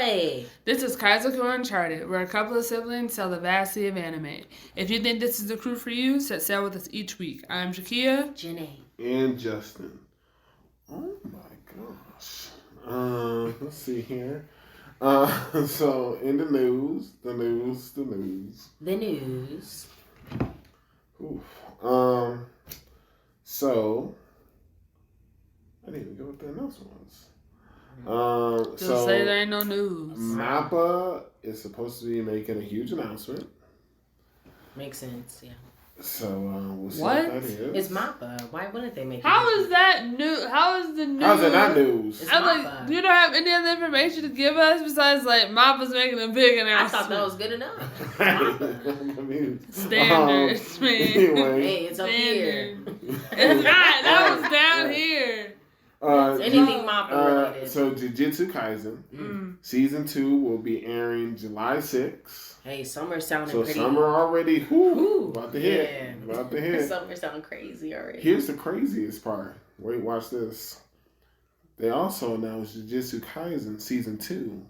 boy. This is Kaizoku Uncharted, where a couple of siblings tell the vast sea of anime. If you think this is the crew for you, set sail with us each week. I'm Jakia. Jenae. And Justin. Oh my gosh. Let's see here. So in the news. Oof. So I didn't even go with the announcement was. Just say there ain't no news. Mappa is supposed to be making a huge announcement. Makes sense, yeah. So we'll see what that is. It's Mappa. Why wouldn't they make it? How is that new? How is the news? How's it not news? It's I'm Mappa. like, you don't have any other information to give us besides like Mappa's making a big I announcement. thought that was good enough. Standards, man. Anyway. Hey, it's up here. It's not. That was down here. Anything Mappa related. So Jujutsu Kaisen season 2 will be airing July 6th. Hey, summer sounding So pretty. summer already, about to hit. Yeah. About to hit. Summer sounding crazy already. Here's the craziest part. Wait, watch this. They also announced Jujutsu Kaisen season 2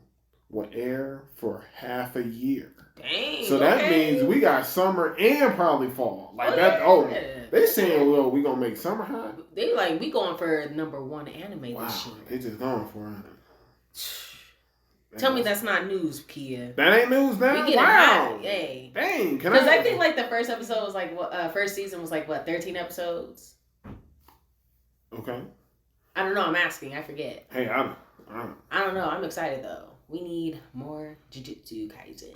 will air for half a year. Dang. So that means we got summer and probably fall. Like they saying, well, we gonna make summer hot. They like we going for #1 anime Wow, this year. they just going for it. Tell me that's not news, Kia. That ain't news now. We get Wow. it. Yay. Dang. Because I think like the first episode was like first season was like 13 episodes. Okay. I don't know. I'm asking. I forget. Hey, I don't know. I'm excited though. We need more Jujutsu Kaisen.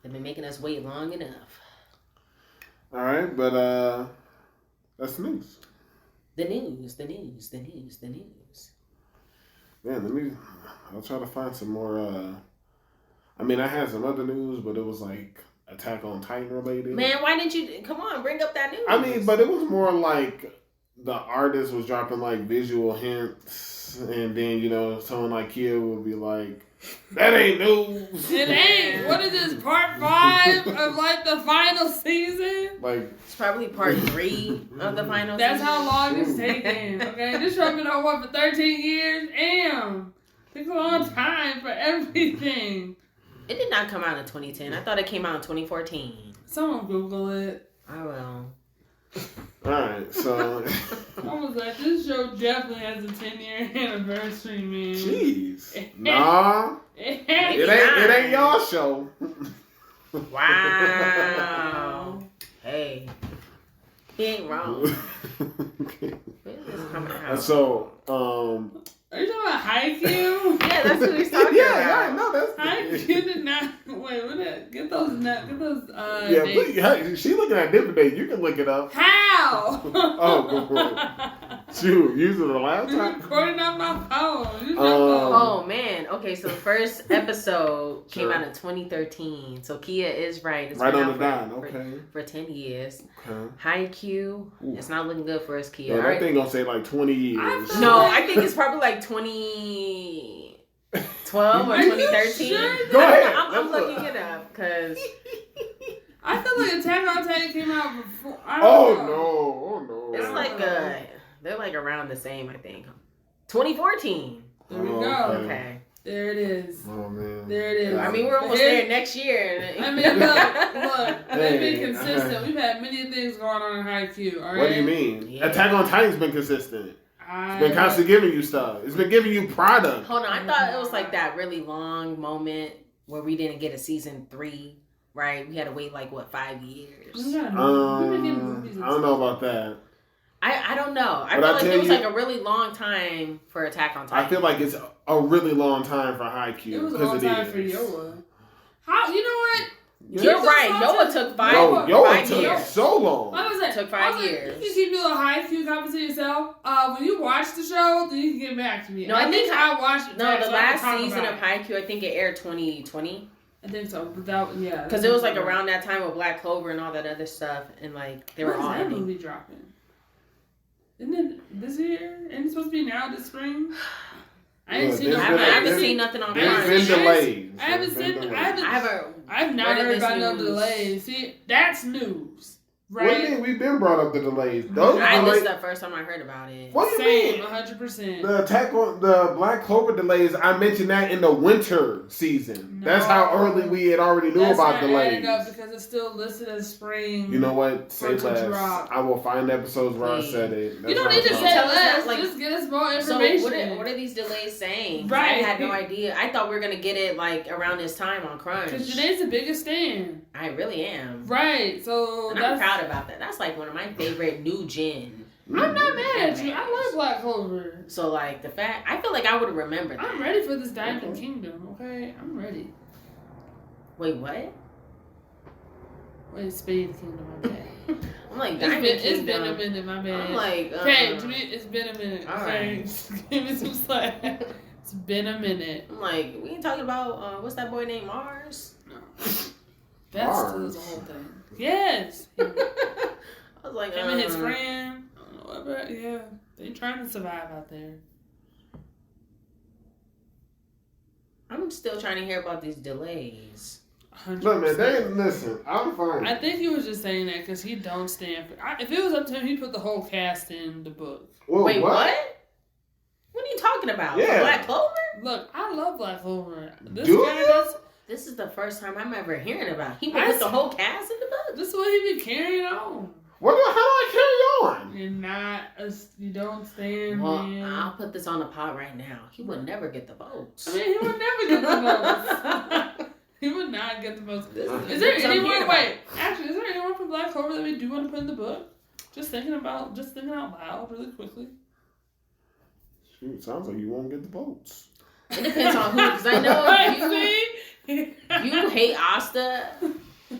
They've been making us wait long enough. All right, but that's news. The news. Man, I'll try to find some more. I mean, I had some other news, but it was like Attack on Titan related. Man, why didn't you come on? Bring up that news. I mean, but it was more like the artist was dropping like visual hints, and then someone like Kia would be like, "That ain't news." It ain't. What is this, part 5 of like the final season? Like it's probably part 3 of the final. That's season. how long it's taking. Okay, this show been on what for 13 years. Damn, takes a long time for everything. It did not come out in 2010. I thought it came out in 2014. Someone Google it. I will. Alright, so I was like, this show definitely has a 10-year anniversary, man. Jeez. Nah. It ain't y'all show. Wow. Hey. He ain't wrong. Okay. When is this coming out? So, are you talking about Haikyu? Yeah, that's what he's talking yeah, about. I know that's Haikyu did not. Wait, what? Get those. Yeah, please, she looking at different dates. You can look it up. How? Oh, good. Shoot, using the laptop. Recording on my phone. Use your Oh phone. man. Okay, so the first episode came Sure. out in 2013. So Kia is right. It's Right been on out the dime. Okay. for 10 years. Okay. Haikyu, Ooh. it's not looking good for us, Kia. Yeah, that thing gonna say like 20 years. No, I think it's probably like 2012 or Are you 2013. sure? Go ahead. I'm Let's looking it up because I feel like Attack on Titan came out before. I Oh don't know. no. it's like they're like around the same. I think 2014. There we go. Okay. There it is. Oh man. There it is. I mean, we're almost there next year. I mean, look. They've been Hey, consistent. We've had many things going on in Haikyu. All right. What do you mean? Yeah. Attack on Titan's been consistent. It's been constantly giving you stuff. It's been giving you product. Hold on, I thought it was like that really long moment where we didn't get a season 3. Right? We had to wait like 5 years. I I don't know about that. I don't know. I But feel I like tell it was you- like a really long time for Attack on Titan. I feel like it's a really long time for Haikyu. It was a long time for Yoa. How? You know what? You're right. Yoa took 5 Yoa years. took so long. What was that? Took 5 years. You can keep doing a Haikyu comment to yourself. When you watch the show, then you can get back to me. No, I think I watched it. No, the so last I can talk season about of Haikyu, I think it aired 2020. I think so. Yeah. Because it was like around that time with Black Clover and all that other stuff. And like, they were all When's that ending. movie dropping? Isn't it this year? Ain't it supposed to be now this spring? I ain't seen Look, I nothing. haven't seen nothing on There's There's been been Prime. delays. I haven't. I haven't I've not read heard this about no news. delays. See, that's news. Right? What do you mean? We've been brought up the delays. Those I delays. missed the first time I heard about it. What do you Same, mean? 100%. The attack on the Black Clover delays. I mentioned that in the winter season. That's how early we had already knew about delays. Up because it's still listed as spring. You know what? Say less. Drop. I will find episodes where I said it. You don't need to say less. Like, just get us more information. So what are these delays saying? Right. I had no idea. I thought we were gonna get it like around this time on Crunch. Because Jenae's the biggest fan. I really am. Right. So and I'm proud about that. That's like one of my favorite new gen. I'm not mad at you. I like Black Clover. So like the fact, I feel like I would have remembered that. I'm ready for this Diamond Kingdom. Okay, I'm ready. Wait, what? Wait, Spade Kingdom. My bad. I'm like It's Kingdom. been a minute. My bad. I'm like, okay, to me, it's been a minute. All Okay, right. give me some slack. It's been a minute. I'm like, we ain't talking about what's that boy named Mars? No, that's still the whole thing. Yes. I was like, him and his friend. I don't know, but yeah, they trying to survive out there. I'm still trying to hear about these delays. 100%. Look, man, listen. I'm fine. I think he was just saying that because he don't stand for. If it was up to him, he'd put the whole cast in the book. Whoa, wait, what? What are you talking about? Yeah. Black Clover? Look, I love Black Clover. This Do guy you? does. This is the first time I'm ever hearing about. He put the whole cast in the book. This is what he be carrying on. How do I carry on? You're not. You don't stand. Well, man. I'll put this on the pot right now. He would never get the votes. I mean, he would never get the votes. He would not get the votes. Is there anyone? Wait, actually, is there anyone from Black Clover that we do want to put in the book? Just thinking out loud, really quickly. Shoot, sounds like you won't get the votes. It depends on who, because I know you hate Asta.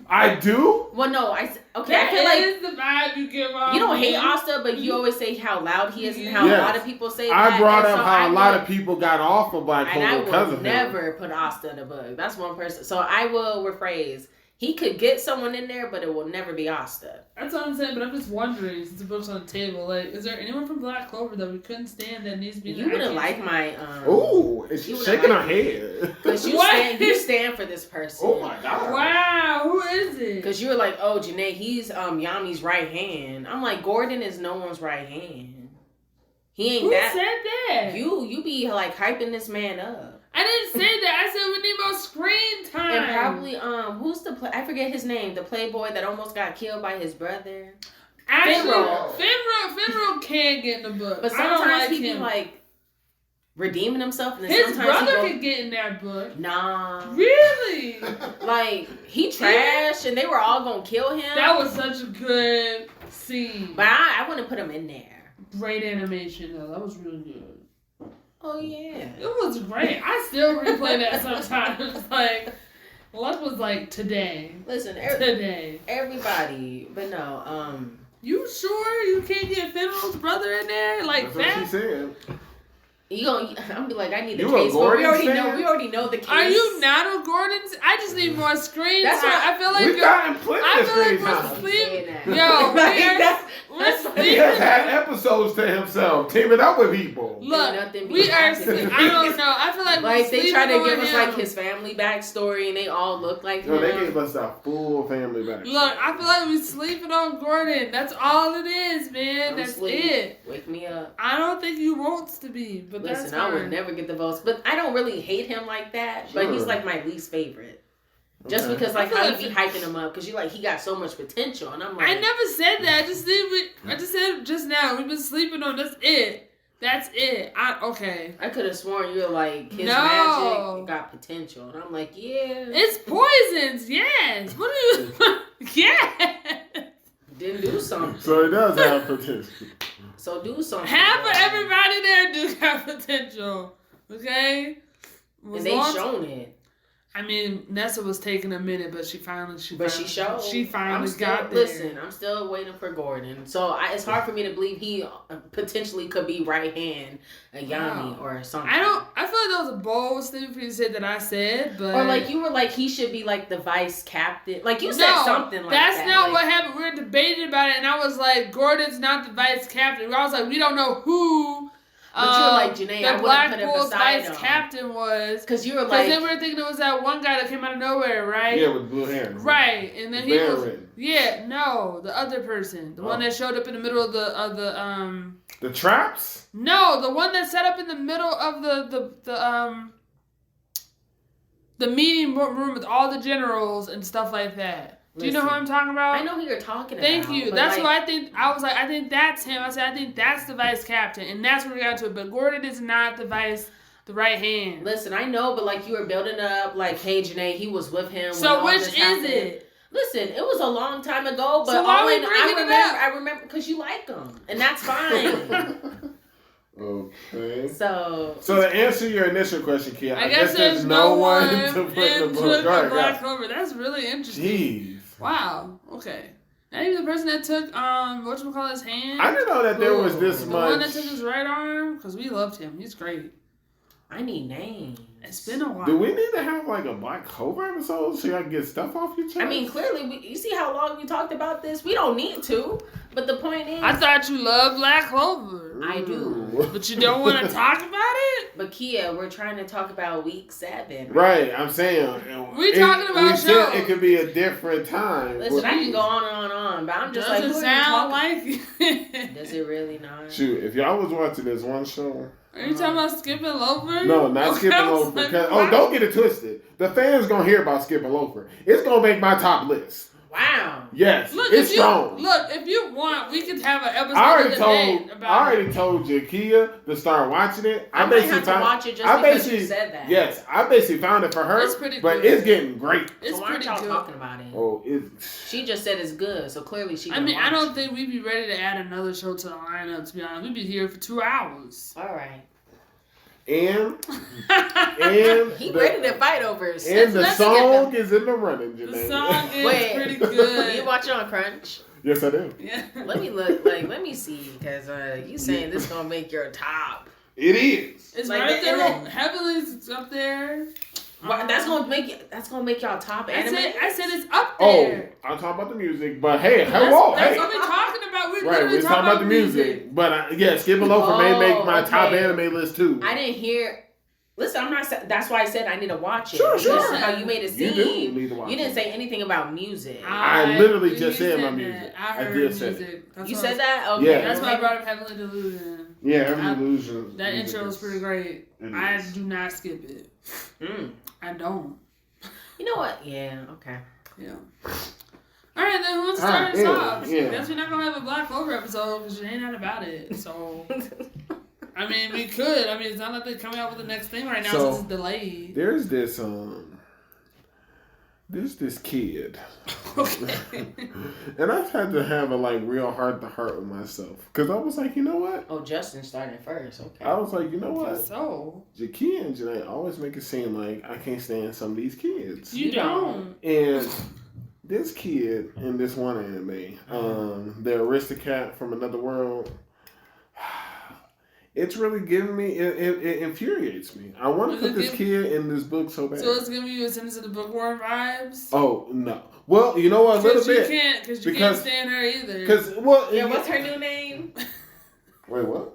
I do? Well, no, I feel like is the vibe you give off. You don't hate Asta, but you always say how loud he is and how a lot of people say that. I brought up how a lot of people got off of Black Clover because of him. And I will never put Asta in the book. That's one person. So I will rephrase. He could get someone in there, but it will never be Asta. That's what I'm saying, but I'm just wondering, since the book's on the table, like, is there anyone from Black Clover that we couldn't stand that needs to be in You wouldn't like my... Ooh, and she's shaking her head. Because you stand for this person. Oh my God. Wow, who is it? Because you were like, oh, Jenae, he's Yami's right hand. I'm like, Gordon is no one's right hand. He ain't Who that... Who said that? You be like hyping this man up. I didn't say that. I said we need more screen time. And probably who's I forget his name, the playboy that almost got killed by his brother. Finral can get in the book. But sometimes he be like redeeming himself, and then his sometimes brother could get in that book. Nah. Really? Like he trashed and they were all gonna kill him. That was such a good scene. But I wouldn't put him in there. Great animation though. That was really good. Oh yeah, it was great. I still replay that sometimes. Like, what was like today? Listen, today, everybody, but no. You sure you can't get Finral's brother in there like That's that? What she said. I'm be like, I need the you case, but we already fan? know the case. Are you not a Gordon's? I just need more screen time. I feel like we've gotten plenty of screen time. Yo, we're sleeping. He has had episodes to himself, teaming up with people. Look, we are. I don't know. I feel like they try to give us like his family backstory, and they all look like him. No, they gave us a full family backstory. Look, I feel like we sleeping on Gordon. That's all it is, man. That's it. Wake me up. I don't think he wants to be, but listen, that's fine. I would never get the votes, but I don't really hate him like that. But he's like my least favorite. Just because like how you be hyping him up, because you like he got so much potential, and I'm like, I never said that. I just said just now we've been sleeping on. That's it. That's it. I could have sworn you were like his magic got potential, and I'm like, yeah, it's poisons. Yes. What are you? Yes. Didn't do something. So it does have potential. So do something. Half of everybody there do have potential. Okay. And they shown it. I mean, Nessa was taking a minute, but she finally showed. She finally got there. Listen, I'm still waiting for Gordon. So it's hard for me to believe he potentially could be right hand a Yami or something. I feel like that was a bold statement for you to say that I said, but or like you were like he should be like the vice captain. Like you said something like that. That's not what happened. We were debating about it, and I was like, Gordon's not the vice captain. I was like, we don't know who But you were like, Jenae, I wouldn't put him Blackpool's beside vice him. captain was. Because you were like... Because then we were thinking it was that one guy that came out of nowhere, right? Yeah, with blue hair. Right. And then he was... Red. Yeah, no. The other person. The one that showed up in the middle of the The traps? No, the one that set up in the middle of the meeting room with all the generals and stuff like that. Do you know who I'm talking about? I know who you're talking about. Thank you. That's like, what I think. I was like, I think that's him. I said, I think that's the vice captain. And that's where we got to it. But Gordon is not the right hand. Listen, I know, but like you were building it up, like, hey, Jenae, he was with him. So which is it? Listen, it was a long time ago, but so why we bringing it up? I remember because you like him. And that's fine. Okay. So to answer your initial question, Kia, I guess there's no one to put in the book. Right, Black Clover. That's really interesting. Jeez. Wow. Okay. Not even the person that took whatchamacallit's hand. I didn't know that there was this the much. The one that took his right arm, because we loved him. He's great. I need names. It's been a while. Do we need to have like a Black Clover episode so y'all can get stuff off your chest? I mean, clearly, you see how long we talked about this? We don't need to. But the point is... I thought you loved Black Clover. I do. But you don't want to talk about it? But Kia, we're trying to talk about week 7. Right, I'm saying. We talking about we said it could be a different time. Listen, I can go on and on, but I'm just doesn't like... sound like it. Does it really not? Shoot, if y'all was watching this one show... Are you talking about Skipping Loafer? No, not Skipping Loafer. Like, don't get it twisted. The fans gonna hear about Skipping Loafer. It's gonna make my top list. Wow. Yes, look, it's strong. Look, if you want, we could have an episode I already told Jakia to start watching it. I might have to watch it just because you said that. Yes, I basically found it for her. It's pretty but good. It's getting great. So why aren't y'all talking about it? Oh, she just said it's good, so clearly she. I don't think we'd be ready to add another show to the lineup. To be honest, we'd be here for 2 hours. All right. And he ready to fight over it. And the song is in the running, Jenae. The song is pretty good. You watch it on Crunch? Yes, I do. Yeah. Let me look. Let me see, because you saying this gonna make your top? It is. It's like right there. Heavily, it's up there. That's gonna make y'all top anime. I said it's up there. Oh, I'm talking about the music, but hey, hello, that's what we're talking about. We're talking about the music. But Skipping Loafer may make my top anime list too. I didn't hear. Listen, I'm not. That's why I said I need to watch it. Sure. How you made it seem. You do need to watch You didn't say anything about music. I literally just said my music. I heard music. You said that? Okay. Yeah. That's why I brought up Heavenly Delusion. Yeah, Heavenly Delusion. That intro was pretty great. I do not skip it. I don't. You know what? Yeah, okay. Yeah. Alright, then who wants to start us off? Yeah. I guess we're not going to have a Black Clover episode because you ain't not about it. So, I mean, we could. I mean, it's not like they're coming out with the next thing right now since it's delayed. There's this kid. Okay. And I've had to have a real heart-to-heart with myself. Because I was like, you know what? Oh, Justin started first. Okay. I was like, you know what? So? Jakia and Jenae always make it seem like I can't stand some of these kids. You don't. And this kid in this one anime, the Aristocat from Another World, it's really giving me, it infuriates me. I want to put this kid in this book so bad. So it's giving you Ascendance of the Bookworm vibes? Oh, no. Well, you know what? A little bit. Because you can't stand her either. What's her new name? Wait, what?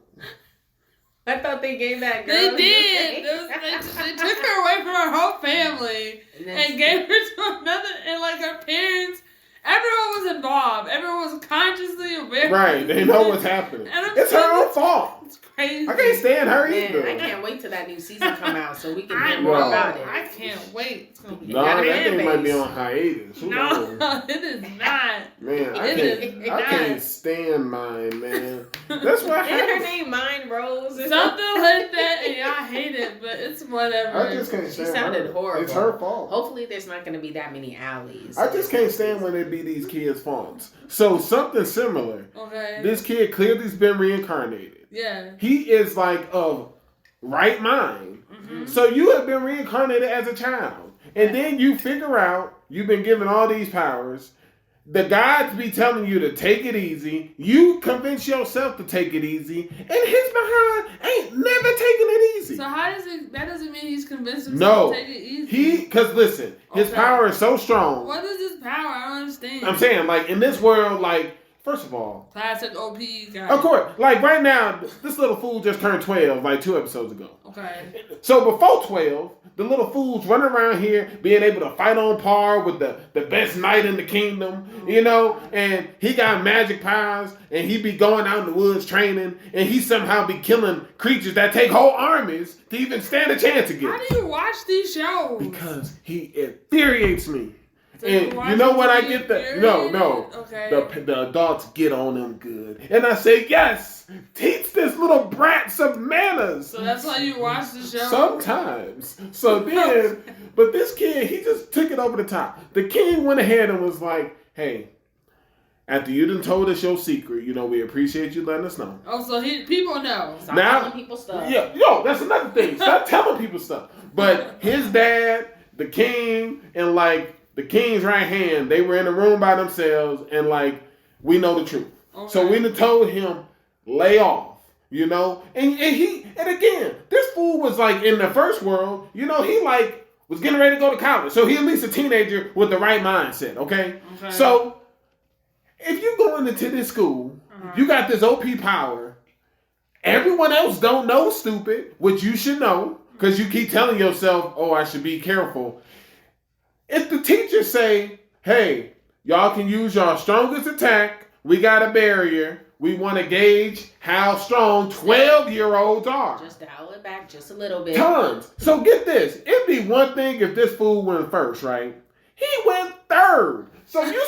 I thought they gave that girl. They did. They took her away from her whole family and gave her to another, and her parents. Everyone was involved. Everyone was consciously aware. Right. They know what's happening. It's her own fault. It's crazy. I can't stand her either. I can't wait till that new season come out so we can hear more about it. I can't wait. It's gonna be that thing might be on hiatus. No, it is not. Man, I can't stand mine, man. That's why. Ain't her name Mine Rose? Something like that, and I hate it, but it's whatever. I just can't stand She sounded horrible. It's her fault. Hopefully, there's not going to be that many alleys. I just can't stand when it be these kids' faults. So something similar. Okay. This kid clearly has been reincarnated. Yeah. He is of right mind. Mm-hmm. So you have been reincarnated as a child. And then you figure out you've been given all these powers. The gods be telling you to take it easy. You convince yourself to take it easy. And his behind ain't never taking it easy. So how does it, that doesn't mean he's convinced himself to take it easy? Because listen, his power is so strong. What is his power? I don't understand. I'm saying, in this world, First of all, classic OP guy. Of course, like right now, this little fool just turned 12 like 2 episodes ago. Okay. So before 12, the little fool's running around here being able to fight on par with the best knight in the kingdom, you know, and he got magic powers and he be going out in the woods training and he somehow be killing creatures that take whole armies to even stand a chance against. How do you watch these shows? Because he infuriates me. So And you know when I get Okay. the adults get on them good. And I say, yes, teach this little brat some manners. So that's why you watch the show? Sometimes. So then, but this kid, he just took it over the top. The king went ahead and was like, hey, after you done told us your secret, you know, we appreciate you letting us know. Oh, so people know. Stop telling people stuff. Yeah, that's another thing. Stop telling people stuff. But his dad, the king, and like, the king's right hand, they were in a room by themselves, and like, we know the truth. Okay. So we done told him, lay off, you know? And again, this fool was like in the first world, you know, he like was getting ready to go to college. So he at least a teenager with the right mindset, okay? So if you going into this school, you got this OP power, everyone else don't know, stupid, which you should know, because you keep telling yourself, oh, I should be careful. If the teachers say, hey, y'all can use your strongest attack, we got a barrier, we want to gauge how strong 12-year-olds are. Just dial it back just a little bit. Tons. So get this. It'd be one thing if this fool went first, right? He went third. So you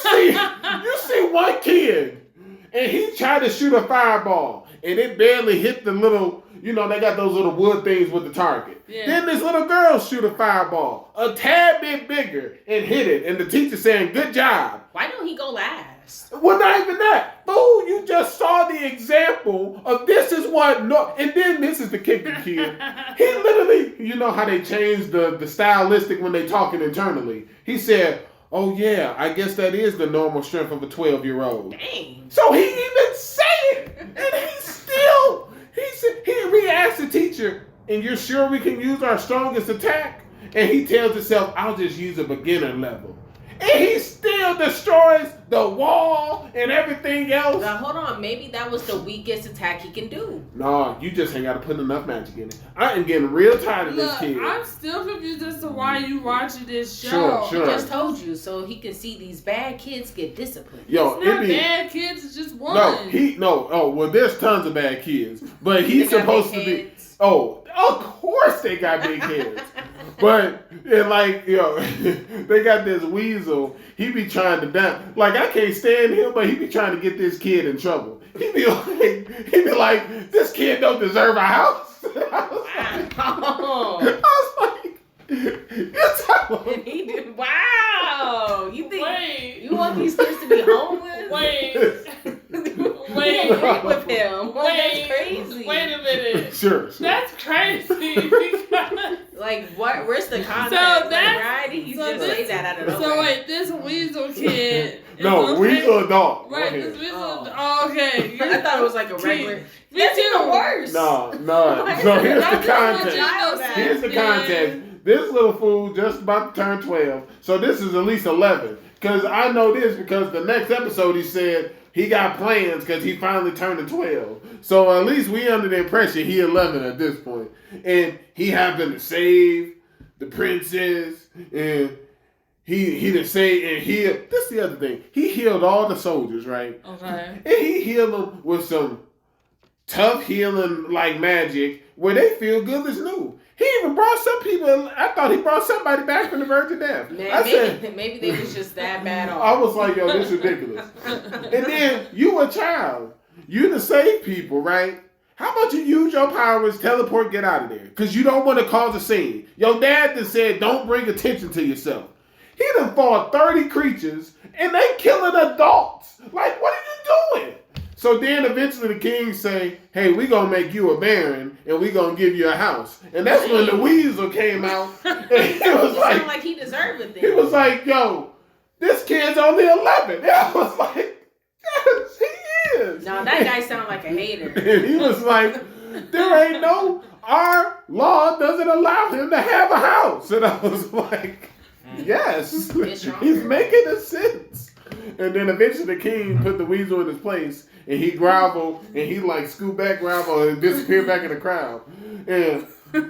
see one kid, and he tried to shoot a fireball, and it barely hit the little, you know, they got those little wood things with the target. Yeah. Then this little girl shoot a fireball, a tad bit bigger, and hit it. And the teacher saying, good job. Why don't he go last? Well, not even that. Fool, you just saw the example of this is what, no, and then this is the kicker, kid. He literally, you know how they change the stylistic when they talking internally. He said, oh yeah, I guess that is the normal strength of a 12-year-old. Dang. So he even said it. And he re-asked the teacher, and you're sure we can use our strongest attack? And he tells himself, I'll just use a beginner level. And he still destroys the wall and everything else. Now, hold on. Maybe that was the weakest attack he can do. No, you just ain't got to put enough magic in it. I am getting real tired of this kid. I'm still confused as to why you watching this show. Sure. He just told you so he can see these bad kids get disciplined. Yo, it's not bad kids, it's just one. Well, there's tons of bad kids. But he's supposed to be... Oh, of course they got big heads. But, they got this weasel. He be trying to down. Like, I can't stand him, but he be trying to get this kid in trouble. He be like, this kid don't deserve a house. I was like, and he did. Wow. You think you want these kids to be homeless? Wait. With him. That's crazy. Wait a minute. Sure. That's crazy. Like, what? Where's the context? So why did he just say that out of nowhere? So wait, this weasel kid. No, weasel adult. Right, this weasel. Oh, okay. I thought it was like a regular. That's even worse. No. So here's the context. Here's the context. This little fool just about to turn 12. So this is at least 11. Because I know this because the next episode he said he got plans because he finally turned to 12. So at least we under the impression he 11 at this point. And he happened to save the princess. And he done saved and healed. This is the other thing. He healed all the soldiers, right? Okay. And he healed them with some tough healing like magic where they feel good as new. He even brought some people. I thought he brought somebody back from the verge of death. Maybe they was just that bad off. I was like, yo, this is ridiculous. And then you a child. You to save people, right? How about you use your powers, teleport, get out of there? Because you don't want to cause a scene. Your dad just said, don't bring attention to yourself. He done fought 30 creatures, and they killing adults. Like, what are you doing? So then eventually the king say, hey, we gonna make you a baron and we gonna give you a house. And that's when the weasel came out. And he was like he deserved it then. He was like, yo, this kid's only 11. And I was like, yes, he is. No, that guy sounded like a hater. And he was like, our law doesn't allow him to have a house. And I was like, yes, he's making a sense. And then eventually the king put the weasel in his place, and he groveled, and he like scoot back, grovel, and disappear back in the crowd. And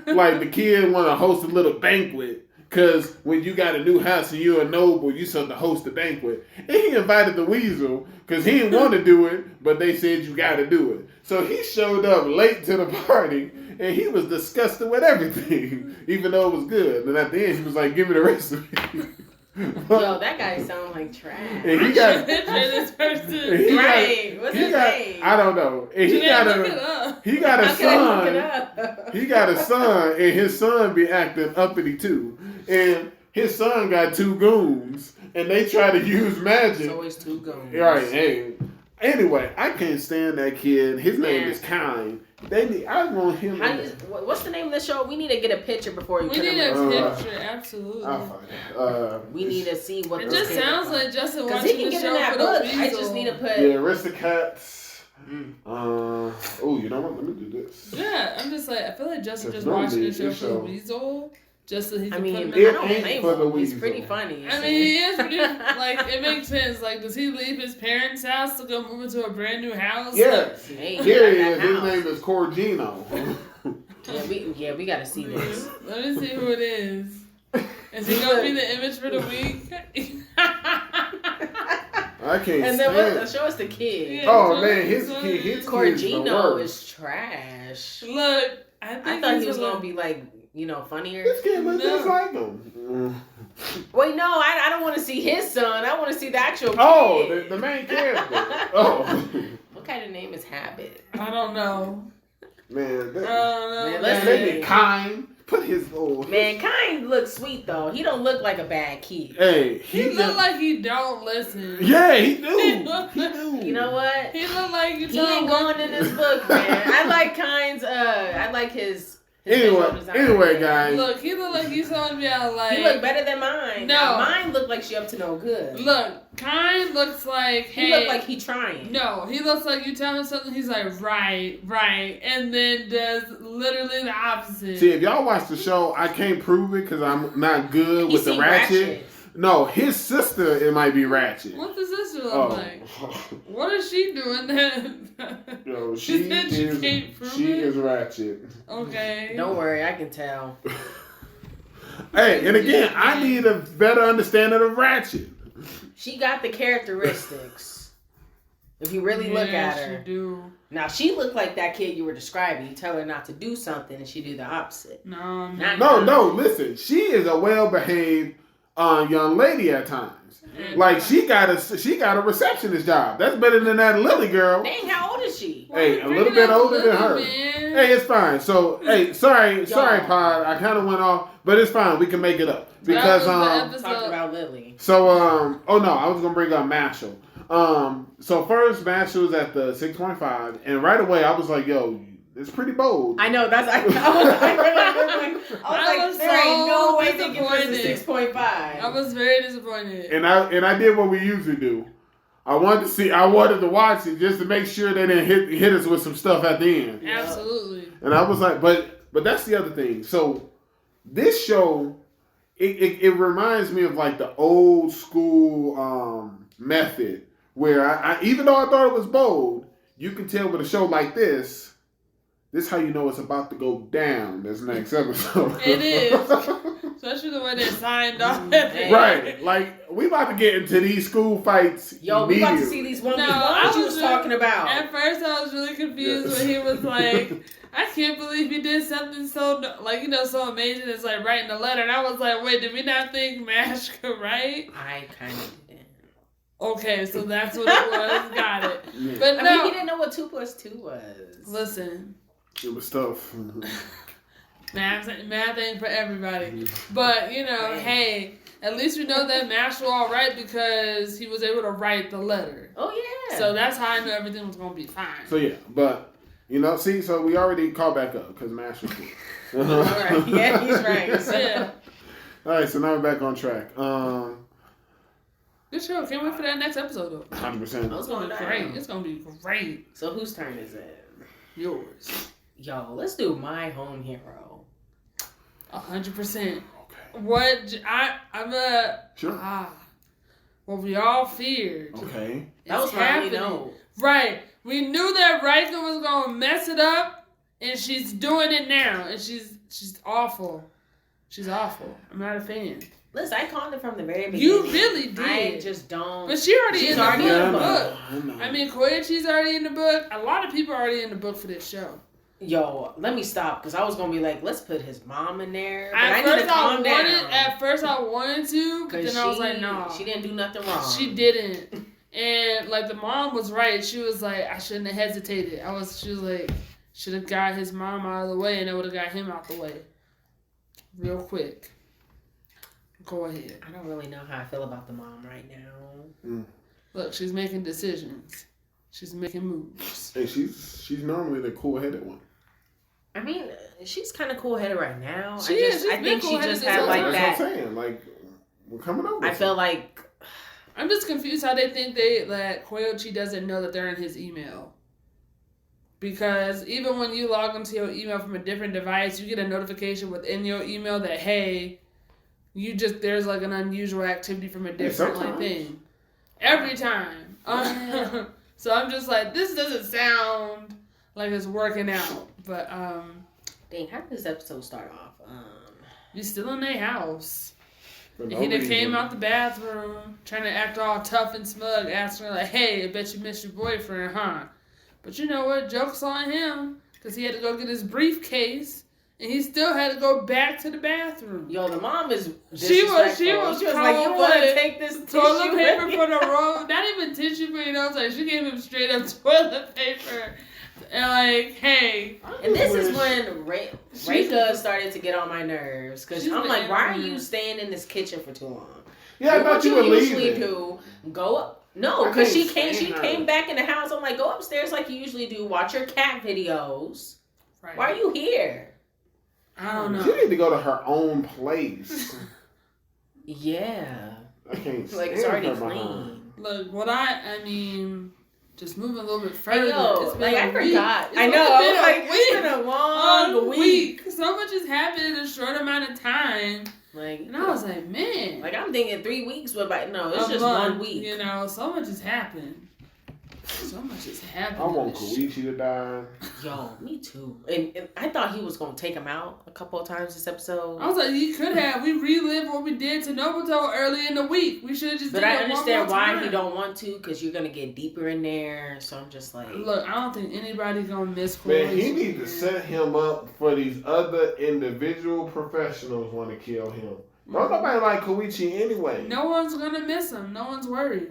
like the kid want to host a little banquet. Because when you got a new house and you're a noble, you supposed to host a banquet. And he invited the weasel because he didn't want to do it, but they said you got to do it. So he showed up late to the party, and he was disgusted with everything, even though it was good. And at the end, he was like, give me the recipe. Yo, that guy sounds like trash. And he got this person. Right. What's his name? I don't know. And he got a son. He got a son, and his son be acting uppity too. And his son got 2 goons, and they try to use magic. It's always 2 goons. Right. Hey. Anyway, I can't stand that kid. His name is Kind. I want him. What's the name of the show? We need to get a picture before you put him in. We need a picture, absolutely. We need to see what. It just sounds like Justin watching he can the get show in that for book. the weasel. I just need to put. Yeah, Aristocats. Oh, you know what? Let me do this. Yeah, I'm just like, I feel like Justin just watching the show for the weasel. Just so he can put him I don't blame him. He's pretty funny. I mean, he is pretty, like, it makes sense. Like, does he leave his parents' house to go move into a brand new house? Yes. Like, here he is. His name is Corgino. we got to see this. Let me see who it is. Is he going to be the image for the week? I can't and then show us the kid. Yeah, oh, man. His Corgino is trash. Look, I thought he was going to be like, funnier. This kid looks just like him. Wait, no, I don't want to see his son. I want to see the actual kid. Oh, the main character. Oh. What kind of name is Habit? I don't know. Man, let's see. Kind. Put his little... Man, Kind looks sweet, though. He don't look like a bad kid. Hey, he look like he don't listen. Yeah, he do. He do. You know what? He look like you. He ain't going in this book, man. I like Kind's, I like his Anyway, guys. Look, he look like he's telling me out like... He look better than mine. No. Now, mine look like she up to no good. Look, Kind looks like, he look like he trying. No, he looks like you tell him something, he's like, right, and then does literally the opposite. See, if y'all watch the show, I can't prove it because I'm not good with the ratchet. No, his sister, it might be ratchet. What's the sister look like? What is she doing then? Yo, she is ratchet. Okay. Don't worry, I can tell. Hey, and again, I need a better understanding of ratchet. She got the characteristics. If you really look at her. She do. Now, she looked like that kid you were describing. You tell her not to do something and she do the opposite. No, listen. She is a well-behaved young lady at times. Mm-hmm. Like she got a receptionist job. That's better than that Lily girl. Dang, how old is she? Hey, a little bit older than her. Man. Hey, it's fine. So, hey, sorry, Pod. I kind of went off, but it's fine. We can make it up because talked about Lily. So, oh no, I was gonna bring up Marshall. So first Marshall was at the 6.5, and right away I was like, yo. It's pretty bold. I know. That's I was like, there ain't no way they give us a 6.5. I was very disappointed. And I did what we usually do. I wanted to watch it just to make sure they didn't hit us with some stuff at the end. Absolutely. And I was like, but that's the other thing. So this show, it reminds me of like the old school method where I even though I thought it was bold, you can tell with a show like this. This is how you know it's about to go down this next episode. It is. Especially the way they signed off. Right. Like, we about to get into these school fights. Yo, we about to see these 1v1s you was talking about. At first, I was really confused when he was like, I can't believe he did something so, so amazing as, like, writing a letter. And I was like, wait, did we not think Mash could write? I kind of didn't. Okay, so that's what it was. Got it. Yeah. But I mean, he didn't know what 2 + 2 was. Listen. It was tough. Math ain't for everybody. But, hey, at least we know that Mash was all right because he was able to write the letter. Oh, yeah. So that's how I knew everything was going to be fine. So, yeah. But, so we already called back up because Mash was cool. All right. Yeah, he's right. Yeah. All right, so now we're back on track. Good show. Can't wait for that next episode, though. 100%. It's going to be great. It's going to be great. So whose turn is it? Yours. Yo, let's do my home hero. 100%. Okay. What I'm a sure. what we all feared. Okay. That was my note. Right. We knew that Reika was going to mess it up, and she's doing it now. And she's awful. She's awful. I'm not a fan. Listen, I called it from the very beginning. You really did. I just don't. But she's already in the book. I mean, Koichi's already in the book. A lot of people are already in the book for this show. Yo, let me stop, because I was going to be like, let's put his mom in there. But At first I wanted to, but then I was like, no. She didn't do nothing wrong. She didn't. And, like, the mom was right. She was like, I shouldn't have hesitated. She was like, should have got his mom out of the way, and it would have got him out the way. Real quick. Go ahead. I don't really know how I feel about the mom right now. Mm. Look, she's making decisions. She's making moves. And she's normally the cool-headed one. I mean, she's kind of cool-headed right now. I think she just had like that. That's what I'm saying. Like, we're coming over. I feel like... I'm just confused how they think that Koichi doesn't know that they're in his email. Because even when you log into your email from a different device, you get a notification within your email that, hey, there's like an unusual activity from a different thing. Every time. So I'm just like, this doesn't sound like it's working out. But, dang, how did this episode start off? we still in their house. He done came out the bathroom, trying to act all tough and smug, asking her like, hey, I bet you missed your boyfriend, huh? But you know what? Joke's on him, because he had to go get his briefcase, and he still had to go back to the bathroom. Yo, the mom is She was like, you want to take this toilet paper for the road? Not even tissue for your nose. Like, she gave him straight up toilet paper. And like, hey. And this is when Reika started to get on my nerves. Because I'm like, why are you staying in this kitchen for too long? Yeah, I thought you were leaving. Usually do, go up. No, because she came back in the house. I'm like, go upstairs like you usually do. Watch your cat videos. Right. Why are you here? I don't know. She need to go to her own place. Yeah. I can't like, it's already clean. Look, I mean... Just moving a little bit further. It's been I forgot. I know. It's been a long week. So much has happened in a short amount of time. And I was like, man. Like, I'm thinking 3 weeks went by. No, it's just 1 week. You know, so much has happened. So much has happened. I want Koichi to die. Yo, me too. And I thought he was going to take him out a couple of times this episode. I was like, he could have. We relived what we did to Nobuto early in the week. We should have just But I understand why he don't want to, because you're going to get deeper in there. So I'm just like... Look, I don't think anybody's going to miss Koichi. Man, he needs to set him up for these other individual professionals want to kill him. Don't nobody like Koichi anyway. No one's going to miss him. No one's worried.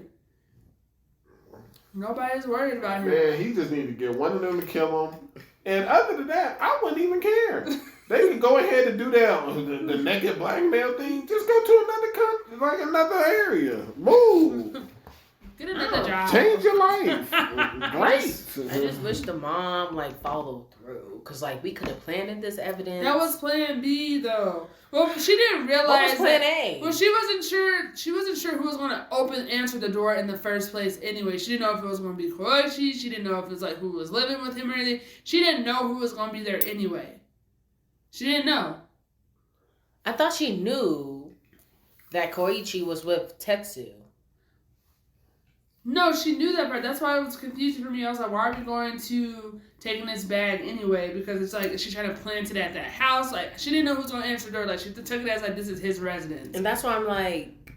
Nobody's worried about him. Man, he just need to get one of them to kill him. And other than that, I wouldn't even care. They can go ahead and do that, the naked blackmail thing. Just go to another country, another area. Move. Get another job. Change your life. Great. I just wish the mom followed through, because we could have planted this evidence. That was Plan B though. Well, she didn't realize. What was Plan A? Well, she wasn't sure. She wasn't sure who was going to answer the door in the first place. Anyway, she didn't know if it was going to be Koichi. She didn't know if it was who was living with him or anything. She didn't know who was going to be there anyway. She didn't know. I thought she knew that Koichi was with Tetsu. No, she knew that part. That's why it was confusing for me. I was like, why are we going to taking this bag anyway? Because it's she's trying to plant it at that house. She didn't know who's going to answer the door. She took it as this is his residence. And that's why I'm like,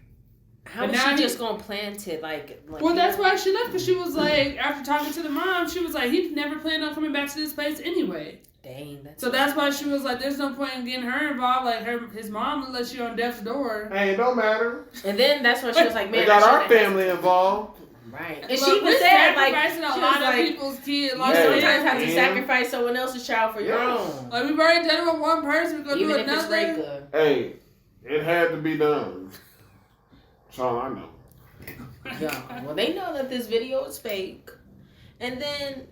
how is she just going to plant it? Well, that's why she left. Because she was after talking to the mom, she was like, he never planned on coming back to this place anyway. Dang. So that's why she was like, there's no point in getting her involved. His mom will let you on death's door. Hey, it don't matter. And then that's when she was like, man, we got our family involved. Right. And she even said, sacrificing a lot of people's kids. You sometimes have to sacrifice someone else's child for your own. We've already done it with one person. We're going to do another. If it's Reika. Hey, it had to be done. That's all I know. Yeah. Well, they know that this video is fake. And then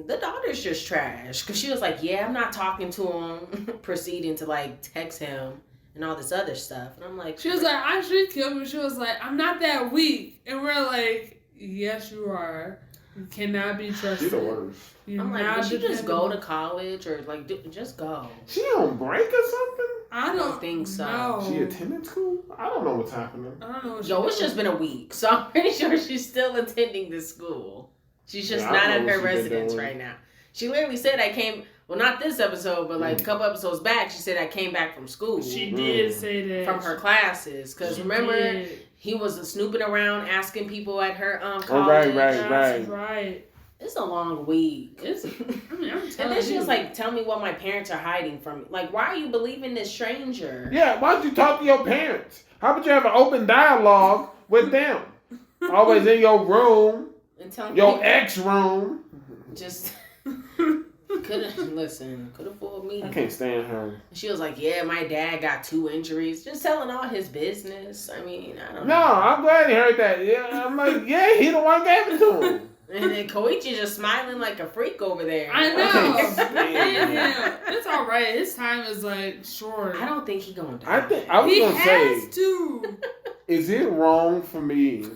the daughter's just trash. Because she was like, yeah, I'm not talking to him. Proceeding to text him. And all this other stuff. And I'm like... She was like, I should kill him. She was like, I'm not that weak. And we're like... Yes, you are. You cannot be trusted. She's the worst. I'm like, would you just go to college or just go? She on break or something? I don't think so. No. She attended school? I don't know what's happening. I don't know what Yo, it's just been a week, so I'm pretty sure she's still attending this school. She's just not at her residence right now. She literally said well, not this episode, but like a couple episodes back, she said I came back from school. She did say that. From her classes. Because remember, he was snooping around asking people at her college. Right. It's a long week. I'm and then she was like, tell me what my parents are hiding from me. Like, why are you believing this stranger? Yeah, why don't you talk to your parents? How about you have an open dialogue with them? Always in your room. And tell your ex room. Just could have fooled me. I can't stand her. She was like, yeah, my dad got 2 injuries. Just telling all his business. I mean, I don't know. No, I'm glad he heard that. Yeah, I'm like, yeah, he the one gave it to him. And then Koichi just smiling like a freak over there. I know. Yeah, it's all right. His time is like short. I don't think he gonna die. I was gonna say, has to. Is it wrong for me